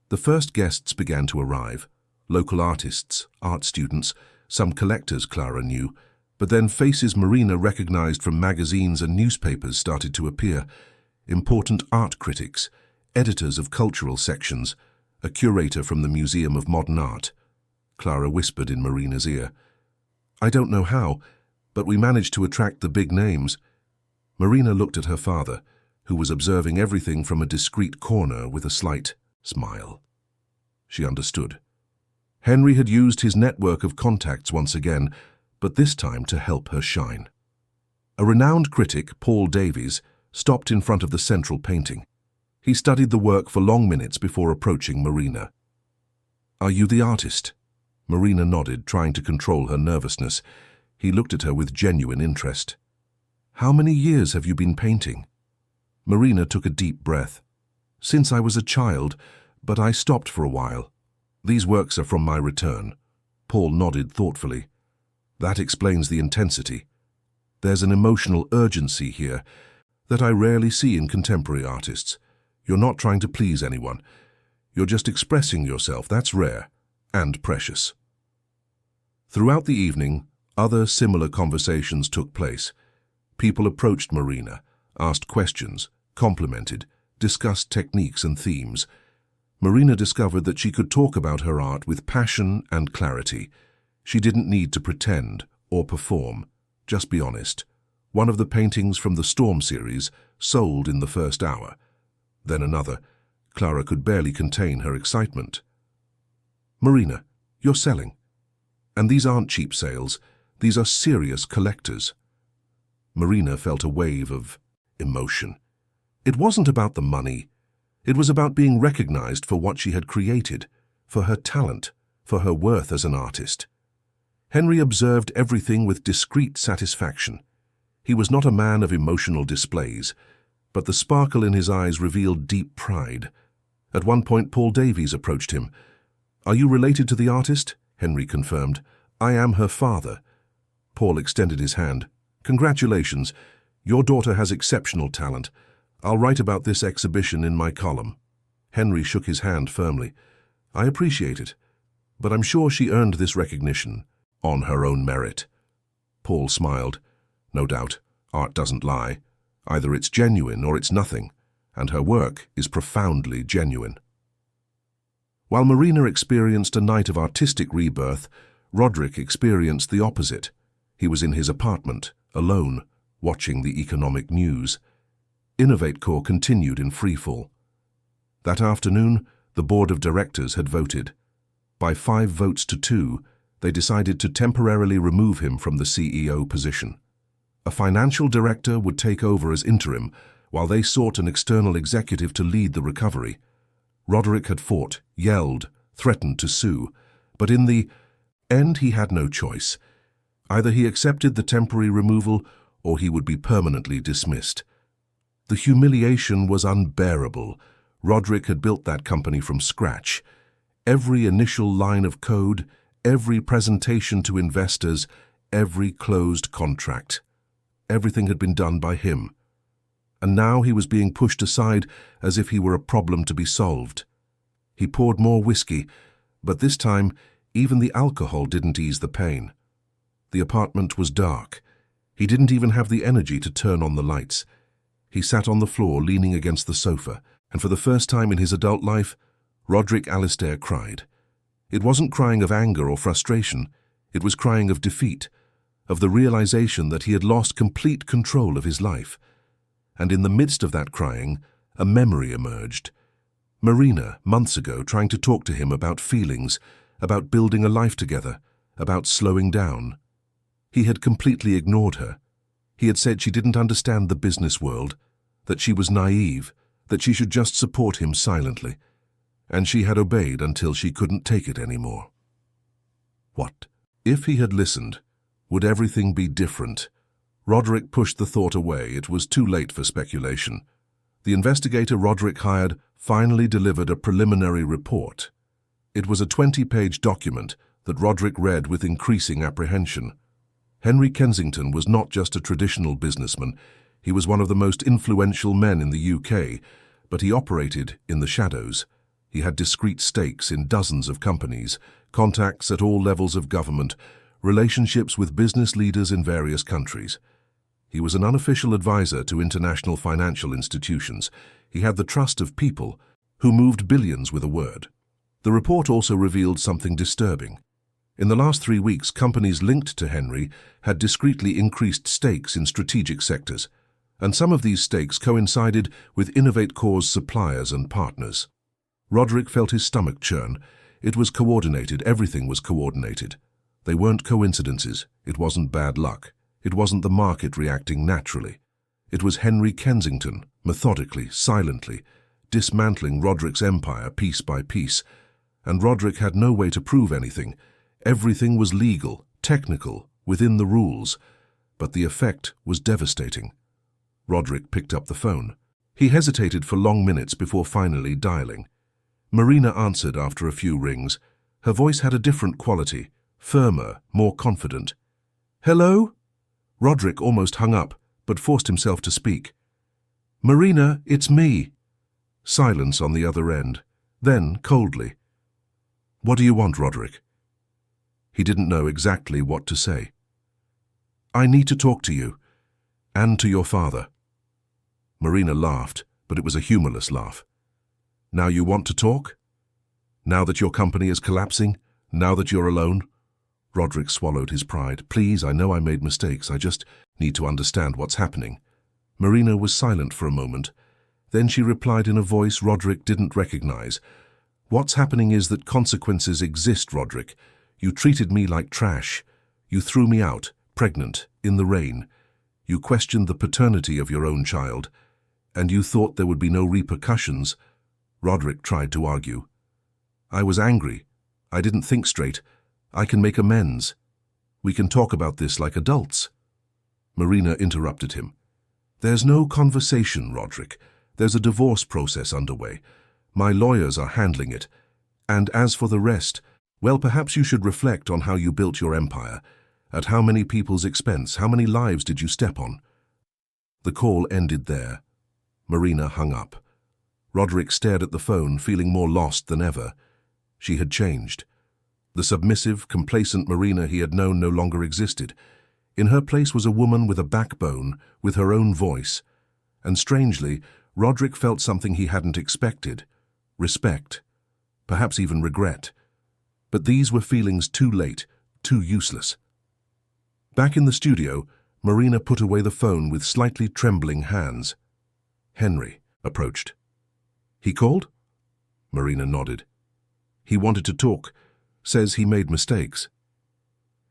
Speaker 1: The first guests began to arrive. Local artists, art students, some collectors Clara knew, but then faces Marina recognized from magazines and newspapers started to appear. Important art critics, editors of cultural sections, a curator from the Museum of Modern Art. Clara whispered in Marina's ear. "I don't know how, but we managed to attract the big names." Marina looked at her father, who was observing everything from a discreet corner with a slight smile. She understood. Henry had used his network of contacts once again, but this time to help her shine. A renowned critic, Paul Davies, stopped in front of the central painting. He studied the work for long minutes before approaching Marina. "Are you the artist?" Marina nodded, trying to control her nervousness. He looked at her with genuine interest. "How many years have you been painting?" Marina took a deep breath. "Since I was a child, but I stopped for a while. These works are from my return." Paul nodded thoughtfully. "That explains the intensity. There's an emotional urgency here that I rarely see in contemporary artists. You're not trying to please anyone. You're just expressing yourself. That's rare and precious." Throughout the evening, other similar conversations took place. People approached Marina, asked questions, complimented, discussed techniques and themes. Marina discovered that she could talk about her art with passion and clarity. She didn't need to pretend or perform, just be honest. One of the paintings from the Storm series sold in the first hour. Then another. Clara could barely contain her excitement. "Marina, you're selling. And these aren't cheap sales. These are serious collectors." Marina felt a wave of emotion. It wasn't about the money. It was about being recognized for what she had created, for her talent, for her worth as an artist. Henry observed everything with discreet satisfaction. He was not a man of emotional displays, but the sparkle in his eyes revealed deep pride. At one point, Paul Davies approached him. "Are you related to the artist?" Henry confirmed. "I am her father." Paul extended his hand. "Congratulations. Your daughter has exceptional talent. I'll write about this exhibition in my column." Henry shook his hand firmly. "I appreciate it, but I'm sure she earned this recognition on her own merit." Paul smiled. "No doubt, art doesn't lie. Either it's genuine or it's nothing, and her work is profoundly genuine." While Marina experienced a night of artistic rebirth, Roderick experienced the opposite. He was in his apartment, alone, watching the economic news. InnovateCore continued in freefall. That afternoon, the board of directors had voted. By 5 votes to 2, they decided to temporarily remove him from the CEO position. A financial director would take over as interim, while they sought an external executive to lead the recovery. Roderick had fought, yelled, threatened to sue, but in the end he had no choice. Either he accepted the temporary removal or he would be permanently dismissed. The humiliation was unbearable. Roderick had built that company from scratch. Every initial line of code, every presentation to investors, every closed contract. Everything had been done by him. And now he was being pushed aside as if he were a problem to be solved. He poured more whiskey, but this time even the alcohol didn't ease the pain. The apartment was dark. He didn't even have the energy to turn on the lights. He sat on the floor leaning against the sofa, and for the first time in his adult life, Roderick Alistair cried. It wasn't crying of anger or frustration. It was crying of defeat, of the realization that he had lost complete control of his life. And in the midst of that crying, a memory emerged. Marina, months ago, trying to talk to him about feelings, about building a life together, about slowing down. He had completely ignored her. He had said she didn't understand the business world, that she was naive, that she should just support him silently. And she had obeyed until she couldn't take it anymore. What? If he had listened, would everything be different? Roderick pushed the thought away. It was too late for speculation. The investigator Roderick hired finally delivered a preliminary report. It was a 20-page document that Roderick read with increasing apprehension. Henry Kensington was not just a traditional businessman. He was one of the most influential men in the UK, but he operated in the shadows. He had discreet stakes in dozens of companies, contacts at all levels of government, relationships with business leaders in various countries. He was an unofficial advisor to international financial institutions. He had the trust of people who moved billions with a word. The report also revealed something disturbing. In the last 3 weeks, companies linked to Henry had discreetly increased stakes in strategic sectors, and some of these stakes coincided with Innovate Corps' suppliers and partners. Roderick felt his stomach churn. It was coordinated, everything was coordinated. They weren't coincidences, it wasn't bad luck, it wasn't the market reacting naturally. It was Henry Kensington, methodically, silently, dismantling Roderick's empire piece by piece, and Roderick had no way to prove anything. Everything was legal, technical, within the rules, but the effect was devastating. Roderick picked up the phone. He hesitated for long minutes before finally dialing. Marina answered after a few rings. Her voice had a different quality, firmer, more confident. "Hello?" Roderick almost hung up, but forced himself to speak. "Marina, it's me." Silence on the other end. Then, coldly, "What do you want, Roderick?" He didn't know exactly what to say. "I need to talk to you, and to your father." Marina laughed, but it was a humorless laugh. "Now you want to talk? Now that your company is collapsing? Now that you're alone?" Roderick swallowed his pride. "Please, I know I made mistakes. I just need to understand what's happening." Marina was silent for a moment. Then she replied in a voice Roderick didn't recognize. "What's happening is that consequences exist, Roderick. You treated me like trash. You threw me out, pregnant, in the rain. You questioned the paternity of your own child, and you thought there would be no repercussions." Roderick tried to argue. "I was angry. I didn't think straight. I can make amends. We can talk about this like adults." Marina interrupted him. "There's no conversation, Roderick. There's a divorce process underway. My lawyers are handling it. And as for the rest, well, perhaps you should reflect on how you built your empire. At how many people's expense? How many lives did you step on?" The call ended there. Marina hung up. Roderick stared at the phone, feeling more lost than ever. She had changed. The submissive, complacent Marina he had known no longer existed. In her place was a woman with a backbone, with her own voice. And strangely, Roderick felt something he hadn't expected. Respect. Perhaps even regret. But these were feelings too late, too useless. Back in the studio, Marina put away the phone with slightly trembling hands. Henry approached. "He called?" Marina nodded. "He wanted to talk. Says he made mistakes."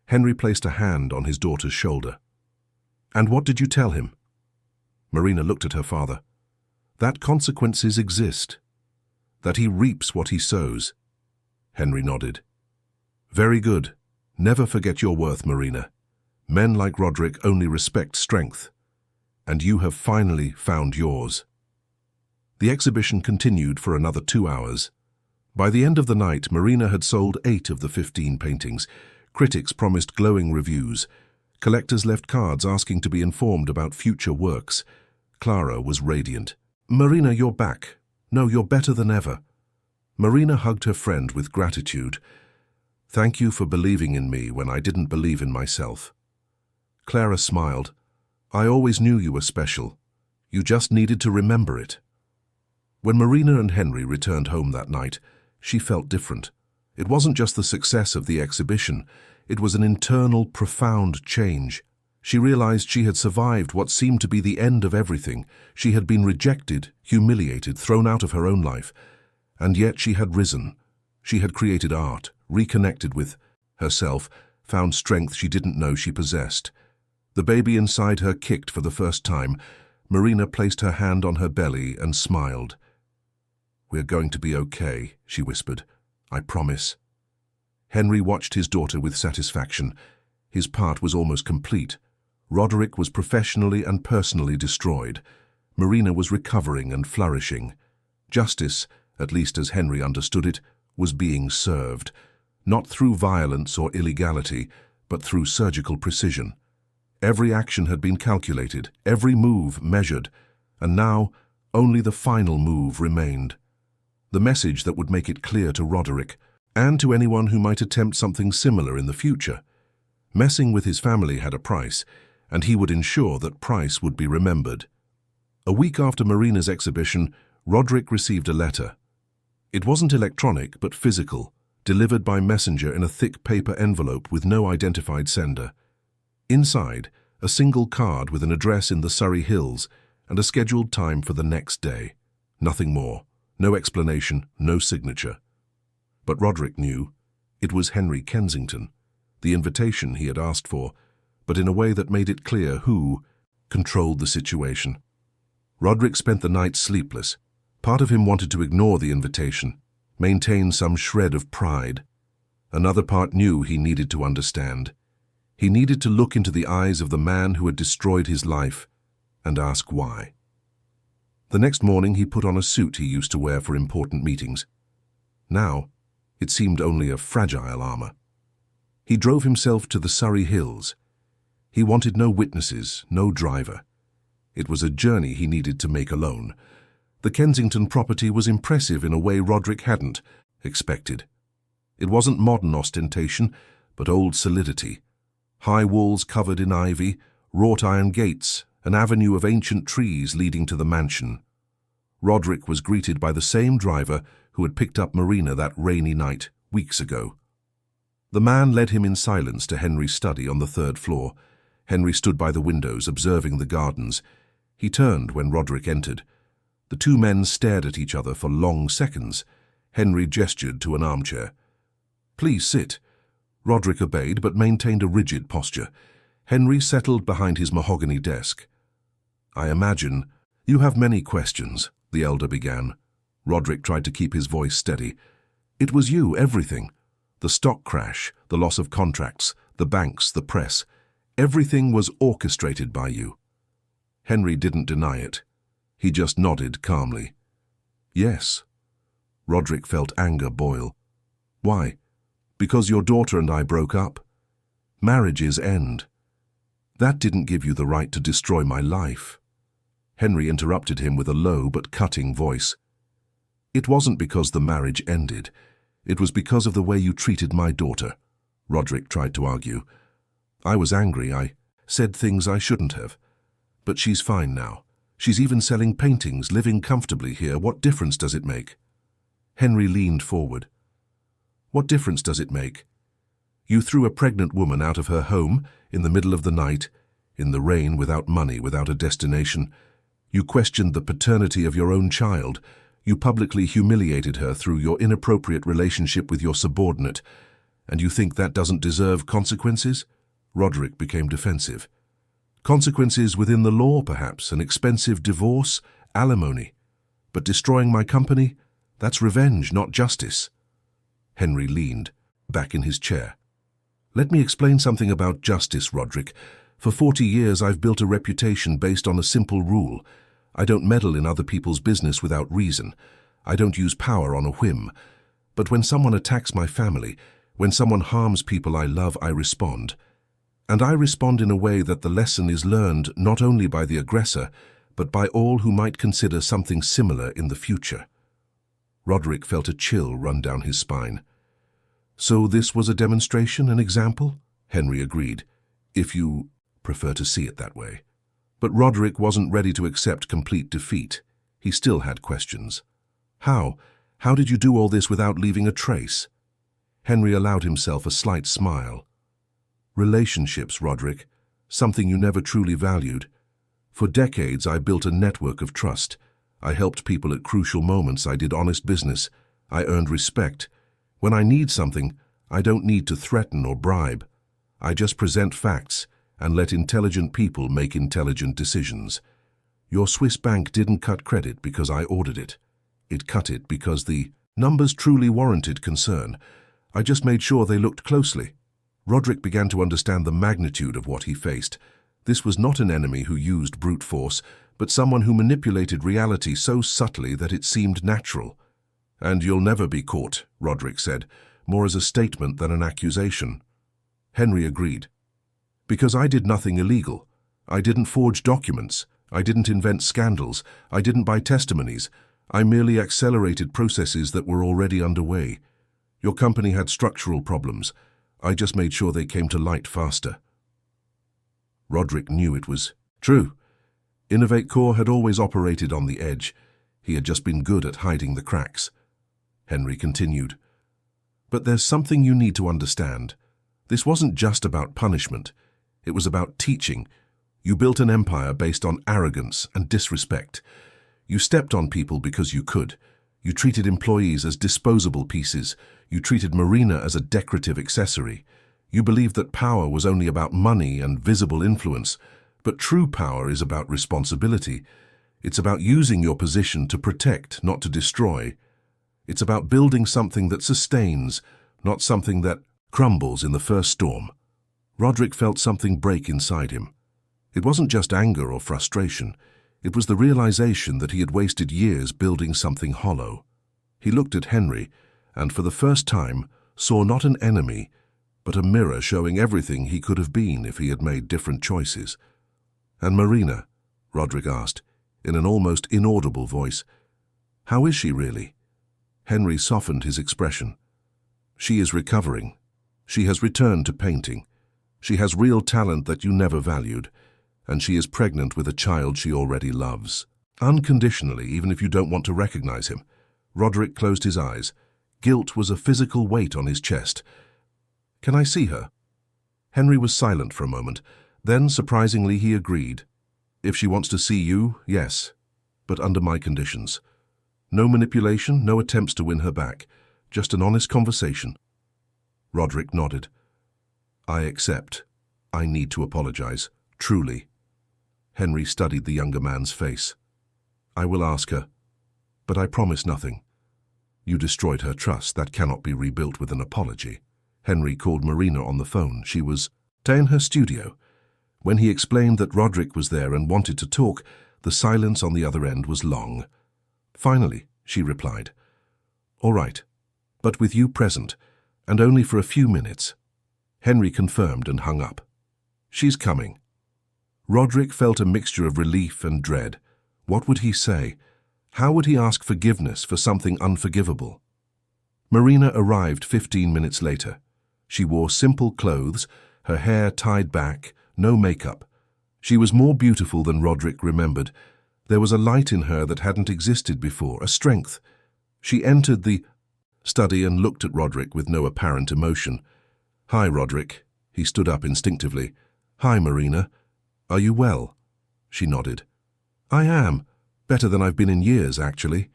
Speaker 1: Henry placed a hand on his daughter's shoulder. "And what did you tell him?" Marina looked at her father. "That consequences exist. That he reaps what he sows." Henry nodded. "Very good. Never forget your worth, Marina. Men like Roderick only respect strength. And you have finally found yours." The exhibition continued for another 2 hours. By the end of the night, Marina had sold 8 of the 15 paintings. Critics promised glowing reviews. Collectors left cards asking to be informed about future works. Clara was radiant. "Marina, you're back. No, you're better than ever." Marina hugged her friend with gratitude. "Thank you for believing in me when I didn't believe in myself." Clara smiled. "I always knew you were special. You just needed to remember it." When Marina and Henry returned home that night, she felt different. It wasn't just the success of the exhibition, it was an internal, profound change. She realized she had survived what seemed to be the end of everything. She had been rejected, humiliated, thrown out of her own life. And yet she had risen. She had created art, reconnected with herself, found strength she didn't know she possessed. The baby inside her kicked for the first time. Marina placed her hand on her belly and smiled. "We're going to be okay," she whispered. "I promise." Henry watched his daughter with satisfaction. His part was almost complete. Roderick was professionally and personally destroyed. Marina was recovering and flourishing. Justice, at least as Henry understood it, was being served, not through violence or illegality, but through surgical precision. Every action had been calculated, every move measured, and now only the final move remained. The message that would make it clear to Roderick, and to anyone who might attempt something similar in the future. Messing with his family had a price, and he would ensure that price would be remembered. A week after Marina's exhibition, Roderick received a letter. It wasn't electronic, but physical, delivered by messenger in a thick paper envelope with no identified sender. Inside, a single card with an address in the Surrey Hills and a scheduled time for the next day. Nothing more. No explanation, no signature. But Roderick knew. It was Henry Kensington, the invitation he had asked for, but in a way that made it clear who controlled the situation. Roderick spent the night sleepless. Part of him wanted to ignore the invitation, maintain some shred of pride. Another part knew he needed to understand. He needed to look into the eyes of the man who had destroyed his life and ask why. The next morning he put on a suit he used to wear for important meetings. Now, it seemed only a fragile armor. He drove himself to the Surrey Hills. He wanted no witnesses, no driver. It was a journey he needed to make alone. The Kensington property was impressive in a way Roderick hadn't expected. It wasn't modern ostentation, but old solidity. High walls covered in ivy, wrought iron gates, an avenue of ancient trees leading to the mansion. Roderick was greeted by the same driver who had picked up Marina that rainy night, weeks ago. The man led him in silence to Henry's study on the 3rd floor. Henry stood by the windows, observing the gardens. He turned when Roderick entered. The two men stared at each other for long seconds. Henry gestured to an armchair. "Please sit." Roderick obeyed, but maintained a rigid posture. Henry settled behind his mahogany desk. "I imagine you have many questions," the elder began. Roderick tried to keep his voice steady. "It was you, everything. The stock crash, the loss of contracts, the banks, the press. Everything was orchestrated by you." Henry didn't deny it. He just nodded calmly. "Yes." Roderick felt anger boil. "Why? Because your daughter and I broke up. Marriages end. That didn't give you the right to destroy my life." Henry interrupted him with a low but cutting voice. "It wasn't because the marriage ended. It was because of the way you treated my daughter," Roderick tried to argue. "I was angry. I said things I shouldn't have. But she's fine now. She's even selling paintings, living comfortably here. What difference does it make?" Henry leaned forward. "What difference does it make? You threw a pregnant woman out of her home in the middle of the night, in the rain, without money, without a destination. You questioned the paternity of your own child. You publicly humiliated her through your inappropriate relationship with your subordinate. And you think that doesn't deserve consequences?" Roderick became defensive. "Consequences within the law, perhaps, an expensive divorce, alimony. But destroying my company, that's revenge, not justice." Henry leaned, back in his chair. "Let me explain something about justice, Roderick. For 40 years I've built a reputation based on a simple rule. I don't meddle in other people's business without reason. I don't use power on a whim. But when someone attacks my family, when someone harms people I love, I respond. And I respond in a way that the lesson is learned not only by the aggressor, but by all who might consider something similar in the future." Roderick felt a chill run down his spine. "So this was a demonstration, an example?" Henry agreed, "if you prefer to see it that way." But Roderick wasn't ready to accept complete defeat. He still had questions. How? How did you do all this without leaving a trace?" Henry allowed himself a slight smile. "Relationships, Roderick, something you never truly valued. For decades I built a network of trust. I helped people at crucial moments. I did honest business. I earned respect. When I need something, I don't need to threaten or bribe. I just present facts and let intelligent people make intelligent decisions. Your Swiss bank didn't cut credit because I ordered it. It cut it because the numbers truly warranted concern. I just made sure they looked closely." Roderick began to understand the magnitude of what he faced. This was not an enemy who used brute force, but someone who manipulated reality so subtly that it seemed natural. "And you'll never be caught," Roderick said, more as a statement than an accusation. Henry agreed. "Because I did nothing illegal. I didn't forge documents. I didn't invent scandals. I didn't buy testimonies. I merely accelerated processes that were already underway. Your company had structural problems. I just made sure they came to light faster." Roderick knew it was true. Innovate Core had always operated on the edge. He had just been good at hiding the cracks. Henry continued, "But there's something you need to understand. This wasn't just about punishment. It was about teaching. You built an empire based on arrogance and disrespect. You stepped on people because you could. You treated employees as disposable pieces. You treated Marina as a decorative accessory. You believed that power was only about money and visible influence. But true power is about responsibility. It's about using your position to protect, not to destroy. It's about building something that sustains, not something that crumbles in the first storm." Roderick felt something break inside him. It wasn't just anger or frustration. It was the realization that he had wasted years building something hollow. He looked at Henry, and for the first time saw not an enemy, but a mirror showing everything he could have been if he had made different choices. "And Marina?" Roderick asked, in an almost inaudible voice. "How is she really?" Henry softened his expression. "She is recovering. She has returned to painting. She has real talent that you never valued, and she is pregnant with a child she already loves. Unconditionally, even if you don't want to recognize him." Roderick closed his eyes. Guilt was a physical weight on his chest. "Can I see her?" Henry was silent for a moment. Then, surprisingly, he agreed. "If she wants to see you, yes, but under my conditions. No manipulation, no attempts to win her back, just an honest conversation." Roderick nodded. "I accept. I need to apologize, truly." Henry studied the younger man's face. "I will ask her, but I promise nothing. You destroyed her trust. That cannot be rebuilt with an apology." Henry called Marina on the phone. She was in her studio. When he explained that Roderick was there and wanted to talk, the silence on the other end was long. "Finally," she replied. "All right, but with you present, and only for a few minutes." Henry confirmed and hung up. "She's coming." Roderick felt a mixture of relief and dread. What would he say? How would he ask forgiveness for something unforgivable? Marina arrived 15 minutes later. She wore simple clothes, her hair tied back, no makeup. She was more beautiful than Roderick remembered. There was a light in her that hadn't existed before, a strength. She entered the study and looked at Roderick with no apparent emotion. "Hi, Roderick." He stood up instinctively. "Hi, Marina. Are you well?" She nodded. "I am. Better than I've been in years, actually."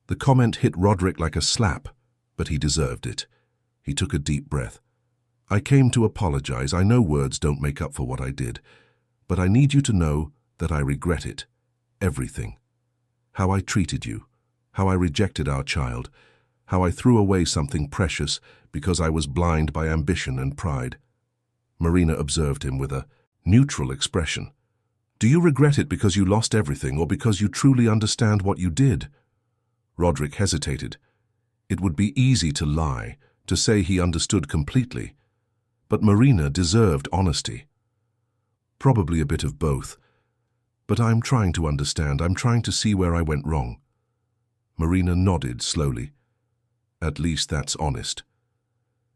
Speaker 1: The comment hit Roderick like a slap, but he deserved it. He took a deep breath. "I came to apologize. I know words don't make up for what I did, but I need you to know that I regret it. Everything. How I treated you, how I rejected our child, how I threw away something precious because I was blind by ambition and pride." Marina observed him with a neutral expression. "Do you regret it because you lost everything, or because you truly understand what you did?" Roderick hesitated. It would be easy to lie, to say he understood completely. But Marina deserved honesty. "Probably a bit of both. But I'm trying to understand. I'm trying to see where I went wrong." Marina nodded slowly. "At least that's honest."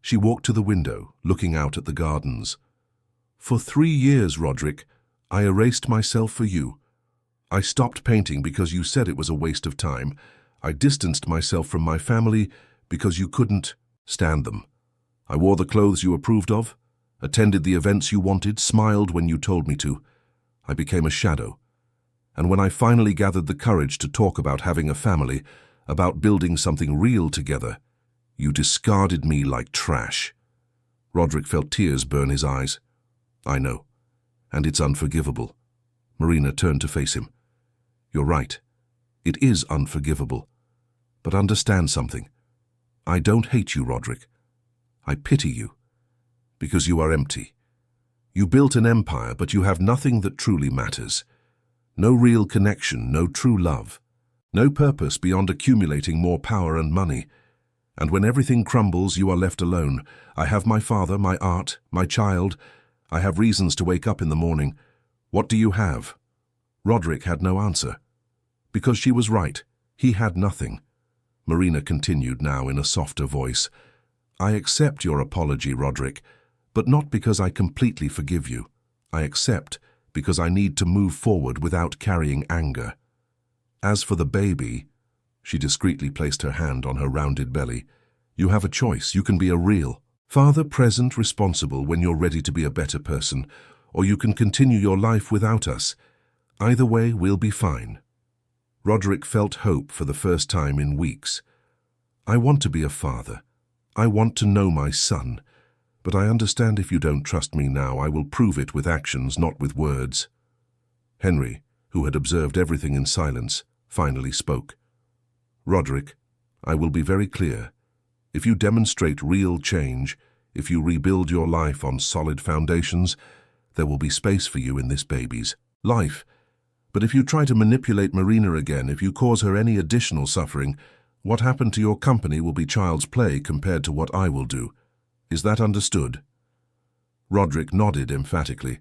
Speaker 1: She walked to the window, looking out at the gardens. "For 3 years, Roderick, I erased myself for you. I stopped painting because you said it was a waste of time. I distanced myself from my family because you couldn't stand them. I wore the clothes you approved of, attended the events you wanted, smiled when you told me to. I became a shadow. And when I finally gathered the courage to talk about having a family, about building something real together, you discarded me like trash." Roderick felt tears burn his eyes. "I know, and it's unforgivable." Marina turned to face him. "You're right. It is unforgivable. But understand something. I don't hate you, Roderick. I pity you, because you are empty. You built an empire, but you have nothing that truly matters. No real connection, no true love. No purpose beyond accumulating more power and money. And when everything crumbles, you are left alone. I have my father, my art, my child. I have reasons to wake up in the morning. What do you have?" Roderick had no answer. Because she was right. He had nothing. Marina continued now in a softer voice. I accept your apology, Roderick, but not because I completely forgive you. I accept because I need to move forward without carrying anger. As for the baby, she discreetly placed her hand on her rounded belly. You have a choice. You can be a real father, present, responsible when you're ready to be a better person, or you can continue your life without us. Either way, we'll be fine. Roderick felt hope for the first time in weeks. I want to be a father. I want to know my son. But I understand if you don't trust me now, I will prove it with actions, not with words. Henry, who had observed everything in silence, finally spoke. Roderick, I will be very clear. If you demonstrate real change, if you rebuild your life on solid foundations, there will be space for you in this baby's life. But if you try to manipulate Marina again, if you cause her any additional suffering, what happened to your company will be child's play compared to what I will do. Is that understood? Roderick nodded emphatically.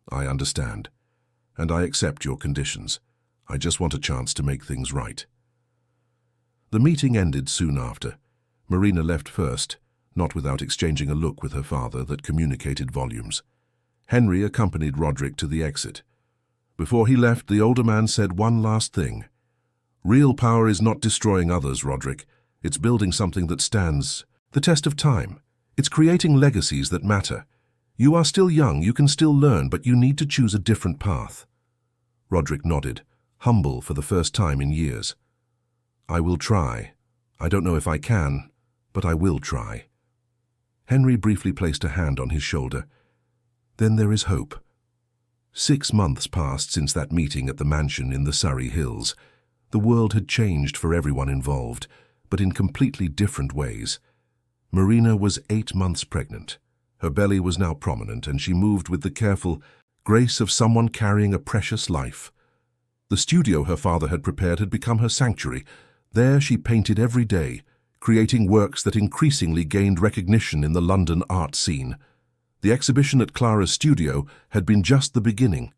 Speaker 1: I understand, and I accept your conditions. I just want a chance to make things right. The meeting ended soon after. Marina left first, not without exchanging a look with her father that communicated volumes. Henry accompanied Roderick to the exit. Before he left, the older man said one last thing. Real power is not destroying others, Roderick. It's building something that stands the test of time. It's creating legacies that matter. You are still young, you can still learn, but you need to choose a different path. Roderick nodded, humble for the first time in years. I will try. I don't know if I can, but I will try. Henry briefly placed a hand on his shoulder. Then there is hope. 6 months passed since that meeting at the mansion in the Surrey Hills. The world had changed for everyone involved, but in completely different ways. Marina was 8 months pregnant. Her belly was now prominent, and she moved with the careful grace of someone carrying a precious life. The studio her father had prepared had become her sanctuary. There she painted every day, creating works that increasingly gained recognition in the London art scene. The exhibition at Clara's studio had been just the beginning.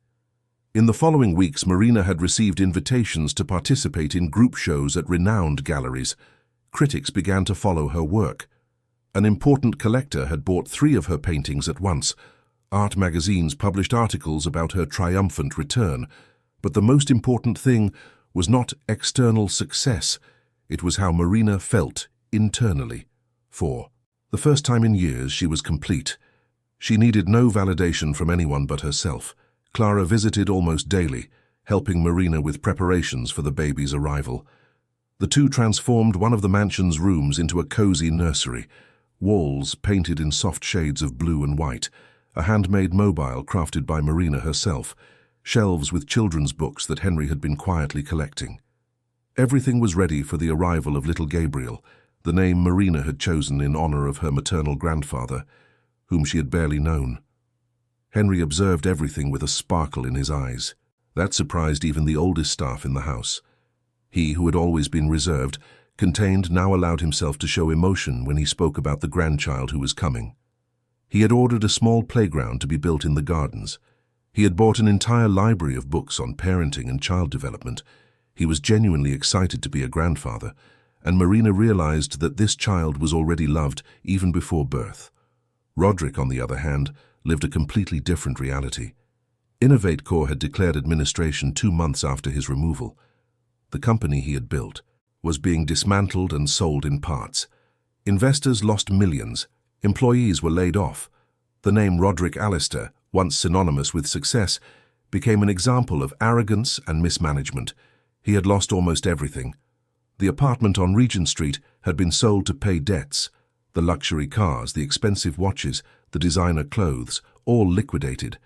Speaker 1: In the following weeks, Marina had received invitations to participate in group shows at renowned galleries. Critics began to follow her work. An important collector had bought 3 of her paintings at once. Art magazines published articles about her triumphant return. But the most important thing was not external success. It was how Marina felt internally. For the first time in years, she was complete. She needed no validation from anyone but herself. Clara visited almost daily, helping Marina with preparations for the baby's arrival. The two transformed one of the mansion's rooms into a cozy nursery. Walls painted in soft shades of blue and white, a handmade mobile crafted by Marina herself, shelves with children's books that Henry had been quietly collecting. Everything was ready for the arrival of little Gabriel, the name Marina had chosen in honor of her maternal grandfather, whom she had barely known. Henry observed everything with a sparkle in his eyes. That surprised even the oldest staff in the house. He, who had always been reserved, contained, now allowed himself to show emotion when he spoke about the grandchild who was coming. He had ordered a small playground to be built in the gardens. He had bought an entire library of books on parenting and child development. He was genuinely excited to be a grandfather, and Marina realized that this child was already loved even before birth. Roderick, on the other hand, lived a completely different reality. Innovate Corps had declared administration 2 months after his removal. The company he had built was being dismantled and sold in parts. Investors lost millions. Employees were laid off. The name Roderick Alistair, once synonymous with success, became an example of arrogance and mismanagement. He had lost almost everything. The apartment on Regent Street had been sold to pay debts. The luxury cars, the expensive watches, the designer clothes, all liquidated.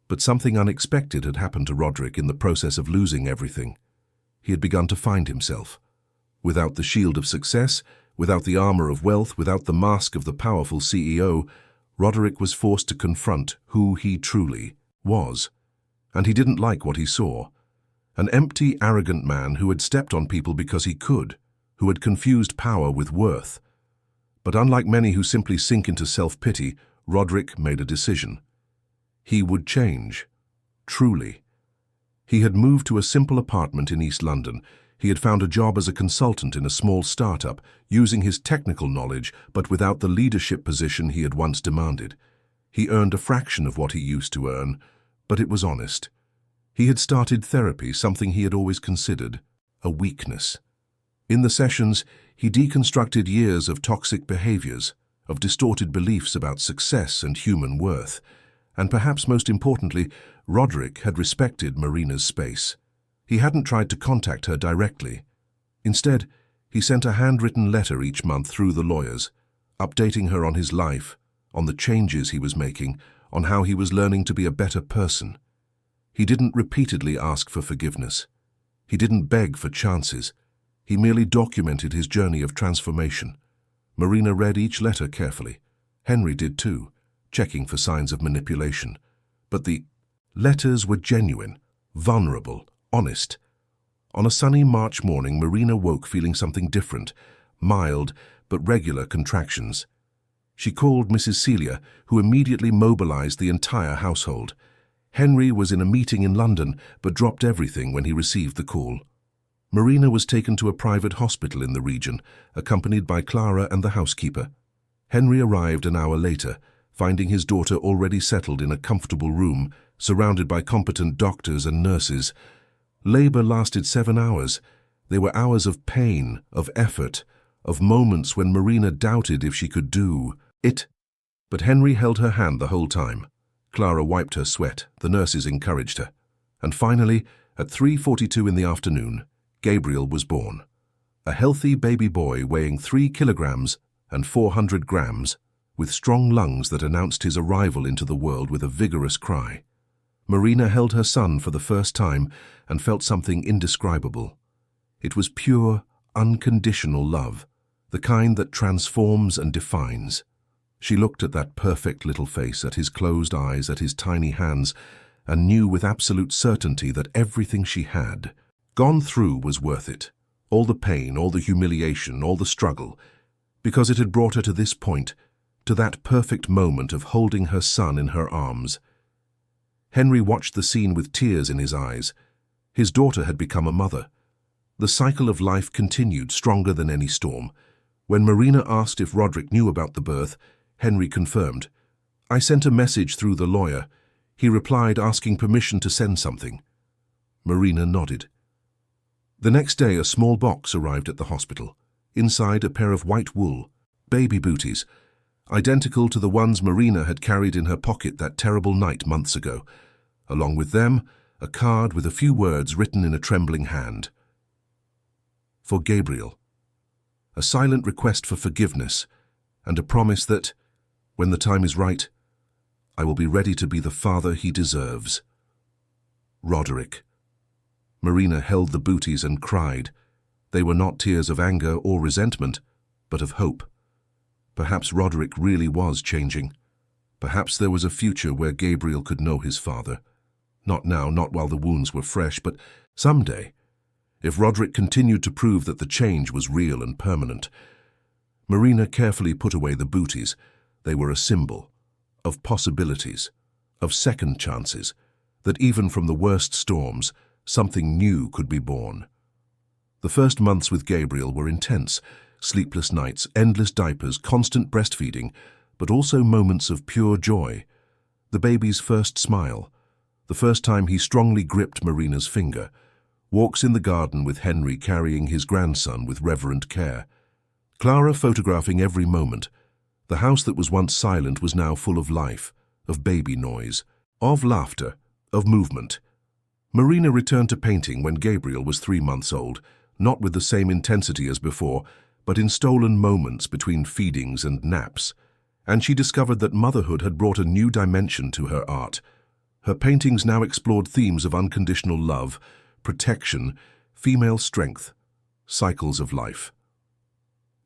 Speaker 1: But something unexpected had happened to Roderick in the process of losing everything. He had begun to find himself. Without the shield of success, without the armor of wealth, without the mask of the powerful CEO, Roderick was forced to confront who he truly was. And he didn't like what he saw. An empty, arrogant man who had stepped on people because he could, who had confused power with worth. But unlike many who simply sink into self-pity, Roderick made a decision. He would change. Truly. He had moved to a simple apartment in East London. He had found a job as a consultant in a small startup, using his technical knowledge but without the leadership position he had once demanded. He earned a fraction of what he used to earn, but it was honest. He had started therapy, something he had always considered a weakness. In the sessions, he deconstructed years of toxic behaviors, of distorted beliefs about success and human worth, and perhaps most importantly, Roderick had respected Marina's space. He hadn't tried to contact her directly. Instead, he sent a handwritten letter each month through the lawyers, updating her on his life, on the changes he was making, on how he was learning to be a better person. He didn't repeatedly ask for forgiveness. He didn't beg for chances. He merely documented his journey of transformation. Marina read each letter carefully. Henry did too, checking for signs of manipulation. But the letters were genuine, vulnerable, honest. On a sunny March morning, Marina woke feeling something different, mild but regular contractions. She called Mrs. Celia, who immediately mobilized the entire household. Henry was in a meeting in London, but dropped everything when he received the call. Marina was taken to a private hospital in the region, accompanied by Clara and the housekeeper. Henry arrived an hour later, finding his daughter already settled in a comfortable room, surrounded by competent doctors and nurses. Labor lasted 7 hours. They were hours of pain, of effort, of moments when Marina doubted if she could do it. But Henry held her hand the whole time. Clara wiped her sweat, the nurses encouraged her. And finally, at 3:42 in the afternoon, Gabriel was born. A healthy baby boy weighing 3 kilograms and 400 grams, with strong lungs that announced his arrival into the world with a vigorous cry. Marina held her son for the first time and felt something indescribable. It was pure, unconditional love, the kind that transforms and defines. She looked at that perfect little face, at his closed eyes, at his tiny hands, and knew with absolute certainty that everything she had gone through was worth it. All the pain, all the humiliation, all the struggle, because it had brought her to this point, to that perfect moment of holding her son in her arms. Henry watched the scene with tears in his eyes. His daughter had become a mother. The cycle of life continued, stronger than any storm. When Marina asked if Roderick knew about the birth, Henry confirmed. "I sent a message through the lawyer. He replied asking permission to send something." Marina nodded. The next day, a small box arrived at the hospital. Inside, a pair of white wool, baby booties, identical to the ones Marina had carried in her pocket that terrible night months ago. Along with them, a card with a few words written in a trembling hand. For Gabriel. A silent request for forgiveness, and a promise that, when the time is right, I will be ready to be the father he deserves. Roderick. Marina held the booties and cried. They were not tears of anger or resentment, but of hope. Perhaps Roderick really was changing. Perhaps there was a future where Gabriel could know his father. Not now, not while the wounds were fresh, but someday, if Roderick continued to prove that the change was real and permanent. Marina carefully put away the booties. They were a symbol of possibilities, of second chances, that even from the worst storms, something new could be born. The first months with Gabriel were intense. Sleepless nights, endless diapers, constant breastfeeding, but also moments of pure joy. The baby's first smile, the first time he strongly gripped Marina's finger, walks in the garden with Henry carrying his grandson with reverent care. Clara photographing every moment. The house that was once silent was now full of life, of baby noise, of laughter, of movement. Marina returned to painting when Gabriel was 3 months old, not with the same intensity as before, but in stolen moments between feedings and naps. And she discovered that motherhood had brought a new dimension to her art. Her paintings now explored themes of unconditional love, protection, female strength, cycles of life.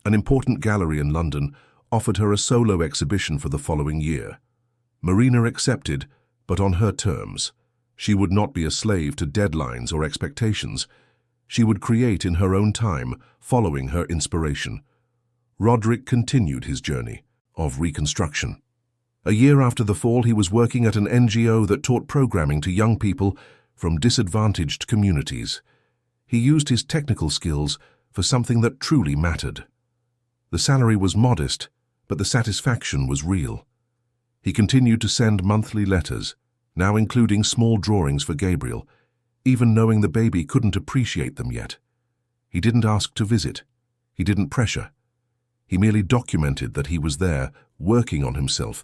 Speaker 1: An important gallery in London offered her a solo exhibition for the following year. Marina accepted, but on her terms. She would not be a slave to deadlines or expectations. She would create in her own time, following her inspiration. Roderick continued his journey of reconstruction. A year after the fall, he was working at an NGO that taught programming to young people from disadvantaged communities. He used his technical skills for something that truly mattered. The salary was modest, but the satisfaction was real. He continued to send monthly letters, now including small drawings for Gabriel, even knowing the baby couldn't appreciate them yet. He didn't ask to visit. He didn't pressure. He merely documented that he was there, working on himself,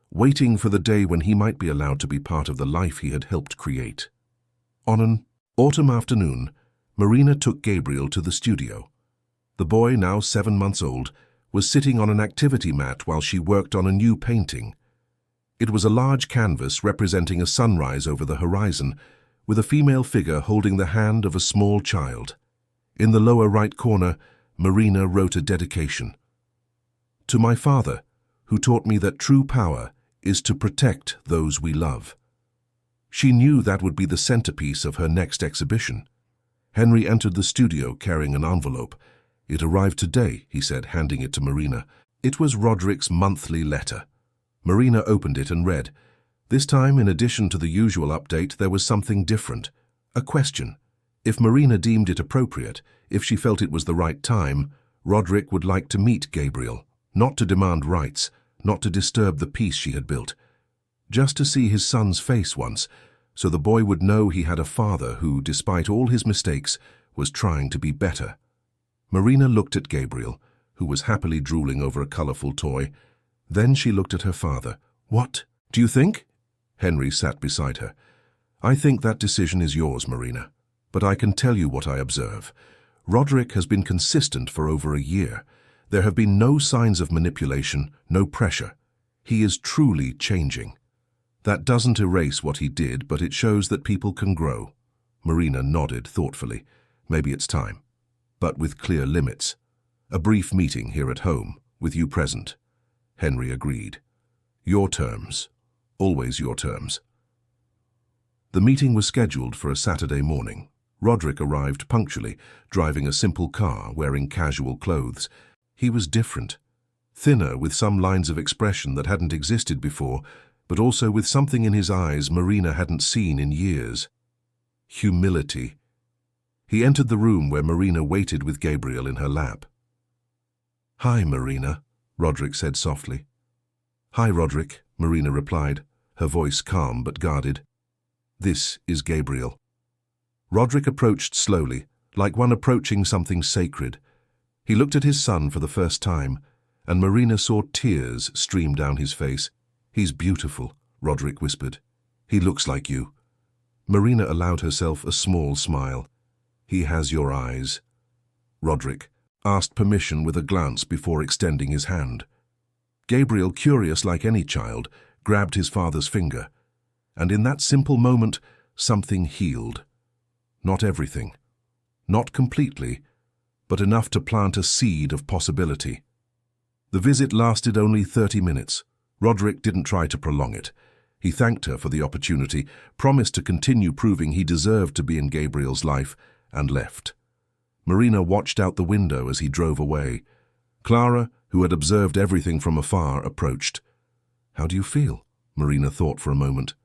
Speaker 1: waiting for the day when he might be allowed to be part of the life he had helped create. On an autumn afternoon, Marina took Gabriel to the studio. The boy, now 7 months old, was sitting on an activity mat while she worked on a new painting. It was a large canvas representing a sunrise over the horizon, with a female figure holding the hand of a small child. In the lower right corner, Marina wrote a dedication. "To my father, who taught me that true power is to protect those we love." She knew that would be the centerpiece of her next exhibition. Henry entered the studio carrying an envelope. "It arrived today," he said, handing it to Marina. It was Roderick's monthly letter. Marina opened it and read. This time, in addition to the usual update, there was something different. A question. If Marina deemed it appropriate, if she felt it was the right time, Roderick would like to meet Gabriel, not to demand rights, not to disturb the peace she had built. Just to see his son's face once, so the boy would know he had a father who, despite all his mistakes, was trying to be better. Marina looked at Gabriel, who was happily drooling over a colorful toy. Then she looked at her father. "What do you think?" Henry sat beside her. "I think that decision is yours, Marina. But I can tell you what I observe. Roderick has been consistent for over a year. There have been no signs of manipulation, no pressure. He is truly changing. That doesn't erase what he did, but it shows that people can grow." Marina nodded thoughtfully. "Maybe it's time. But with clear limits. A brief meeting here at home, with you present." Henry agreed. "Your terms. Always your terms." The meeting was scheduled for a Saturday morning. Roderick arrived punctually, driving a simple car, wearing casual clothes. He was different. Thinner, with some lines of expression that hadn't existed before, but also with something in his eyes Marina hadn't seen in years. Humility. He entered the room where Marina waited with Gabriel in her lap. "Hi, Marina," Roderick said softly. "Hi, Roderick," Marina replied, her voice calm but guarded. "This is Gabriel." Roderick approached slowly, like one approaching something sacred. He looked at his son for the first time, and Marina saw tears stream down his face. "He's beautiful," Roderick whispered. "He looks like you." Marina allowed herself a small smile. "He has your eyes." Roderick asked permission with a glance before extending his hand. Gabriel, curious like any child, grabbed his father's finger. And in that simple moment, something healed. Not everything. Not completely, but enough to plant a seed of possibility. The visit lasted only 30 minutes. Roderick didn't try to prolong it. He thanked her for the opportunity, promised to continue proving he deserved to be in Gabriel's life, and left. Marina watched out the window as he drove away. Clara, who had observed everything from afar, approached. "How do you feel?" Marina thought for a moment.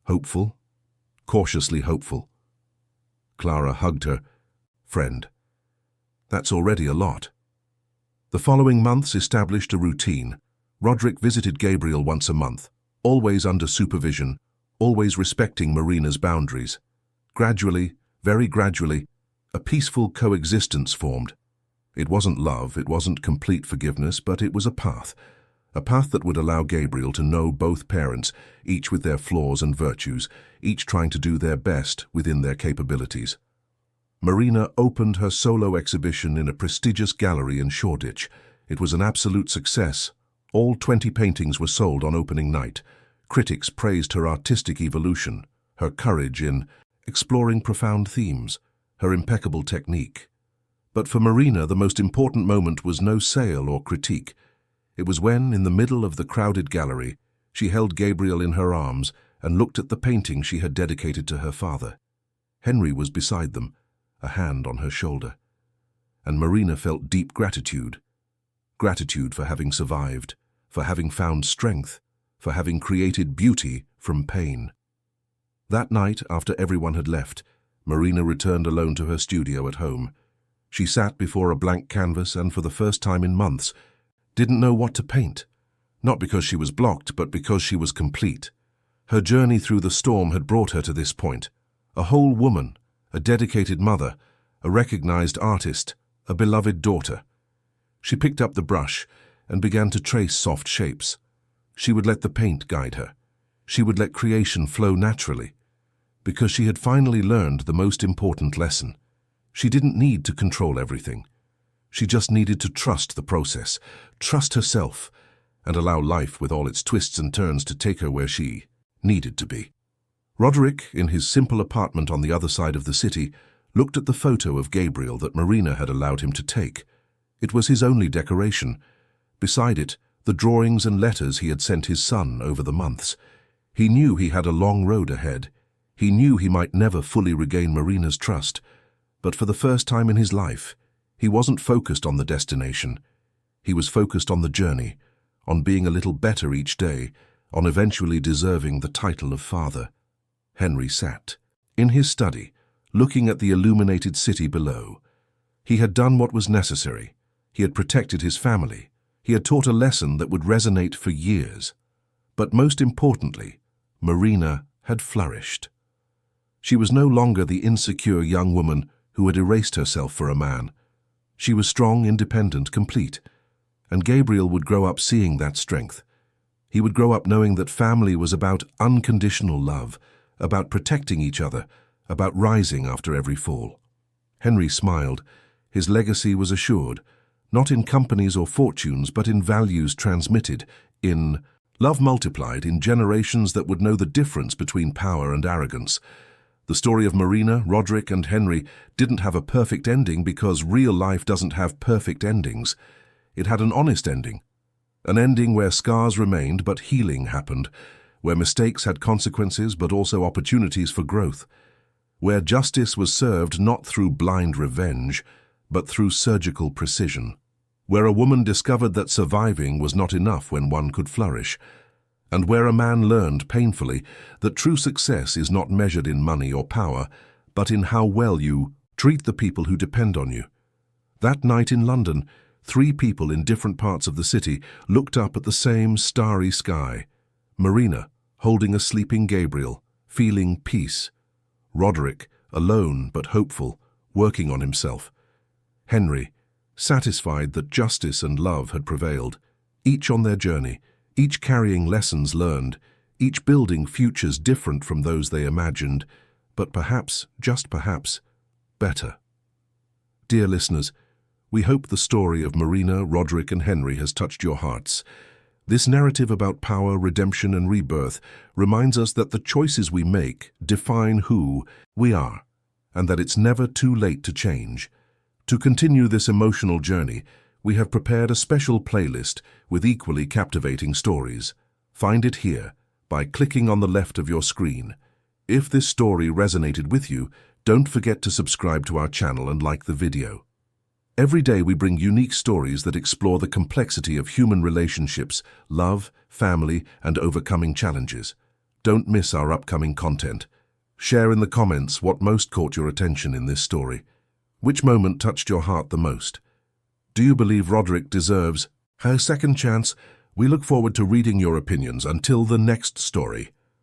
Speaker 1: "Hopeful, cautiously hopeful." Clara hugged her. "Friend. That's already a lot." The following months established a routine. Roderick visited Gabriel once a month, always under supervision, always respecting Marina's boundaries. Gradually, very gradually, a peaceful coexistence formed. It wasn't love, it wasn't complete forgiveness, but it was a path that would allow Gabriel to know both parents, each with their flaws and virtues, each trying to do their best within their capabilities. Marina opened her solo exhibition in a prestigious gallery in Shoreditch. It was an absolute success. All 20 paintings were sold on opening night. Critics praised her artistic evolution, her courage in exploring profound themes, her impeccable technique. But for Marina, the most important moment was no sale or critique. It was when, in the middle of the crowded gallery, she held Gabriel in her arms and looked at the painting she had dedicated to her father. Henry was beside them, a hand on her shoulder. And Marina felt deep gratitude. Gratitude for having survived, for having found strength, for having created beauty from pain. That night, after everyone had left, Marina returned alone to her studio at home. She sat before a blank canvas and, for the first time in months, didn't know what to paint. Not because she was blocked, but because she was complete. Her journey through the storm had brought her to this point. A whole woman, a dedicated mother, a recognized artist, a beloved daughter. She picked up the brush and began to trace soft shapes. She would let the paint guide her. She would let creation flow naturally. Because she had finally learned the most important lesson. She didn't need to control everything. She just needed to trust the process, trust herself, and allow life with all its twists and turns to take her where she needed to be. Roderick, in his simple apartment on the other side of the city, looked at the photo of Gabriel that Marina had allowed him to take. It was his only decoration. Beside it, the drawings and letters he had sent his son over the months. He knew he had a long road ahead. He knew he might never fully regain Marina's trust. But for the first time in his life, he wasn't focused on the destination. He was focused on the journey, on being a little better each day, on eventually deserving the title of father. Henry sat in his study, looking at the illuminated city below. He had done what was necessary. He had protected his family. He had taught a lesson that would resonate for years. But most importantly, Marina had flourished. She was no longer the insecure young woman who had erased herself for a man. She was strong, independent, complete. And Gabriel would grow up seeing that strength. He would grow up knowing that family was about unconditional love, about protecting each other, about rising after every fall. Henry smiled. His legacy was assured, not in companies or fortunes, but in values transmitted, in love multiplied, in generations that would know the difference between power and arrogance. The story of Marina, Roderick, and Henry didn't have a perfect ending because real life doesn't have perfect endings. It had an honest ending. An ending where scars remained but healing happened, where mistakes had consequences but also opportunities for growth, where justice was served not through blind revenge, but through surgical precision, where a woman discovered that surviving was not enough when one could flourish, and where a man learned painfully that true success is not measured in money or power, but in how well you treat the people who depend on you. That night in London, 3 people in different parts of the city looked up at the same starry sky. Marina, holding a sleeping Gabriel, feeling peace. Roderick, alone but hopeful, working on himself. Henry, satisfied that justice and love had prevailed, each on their journey, each carrying lessons learned, each building futures different from those they imagined, but perhaps, just perhaps, better. Dear listeners, we hope the story of Marina, Roderick, and Henry has touched your hearts. This narrative about power, redemption, and rebirth reminds us that the choices we make define who we are, and that it's never too late to change. To continue this emotional journey, we have prepared a special playlist with equally captivating stories. Find it here by clicking on the left of your screen. If this story resonated with you, don't forget to subscribe to our channel and like the video. Every day we bring unique stories that explore the complexity of human relationships, love, family, and overcoming challenges. Don't miss our upcoming content. Share in the comments what most caught your attention in this story. Which moment touched your heart the most? Do you believe Roderick deserves her second chance? We look forward to reading your opinions. Until the next story.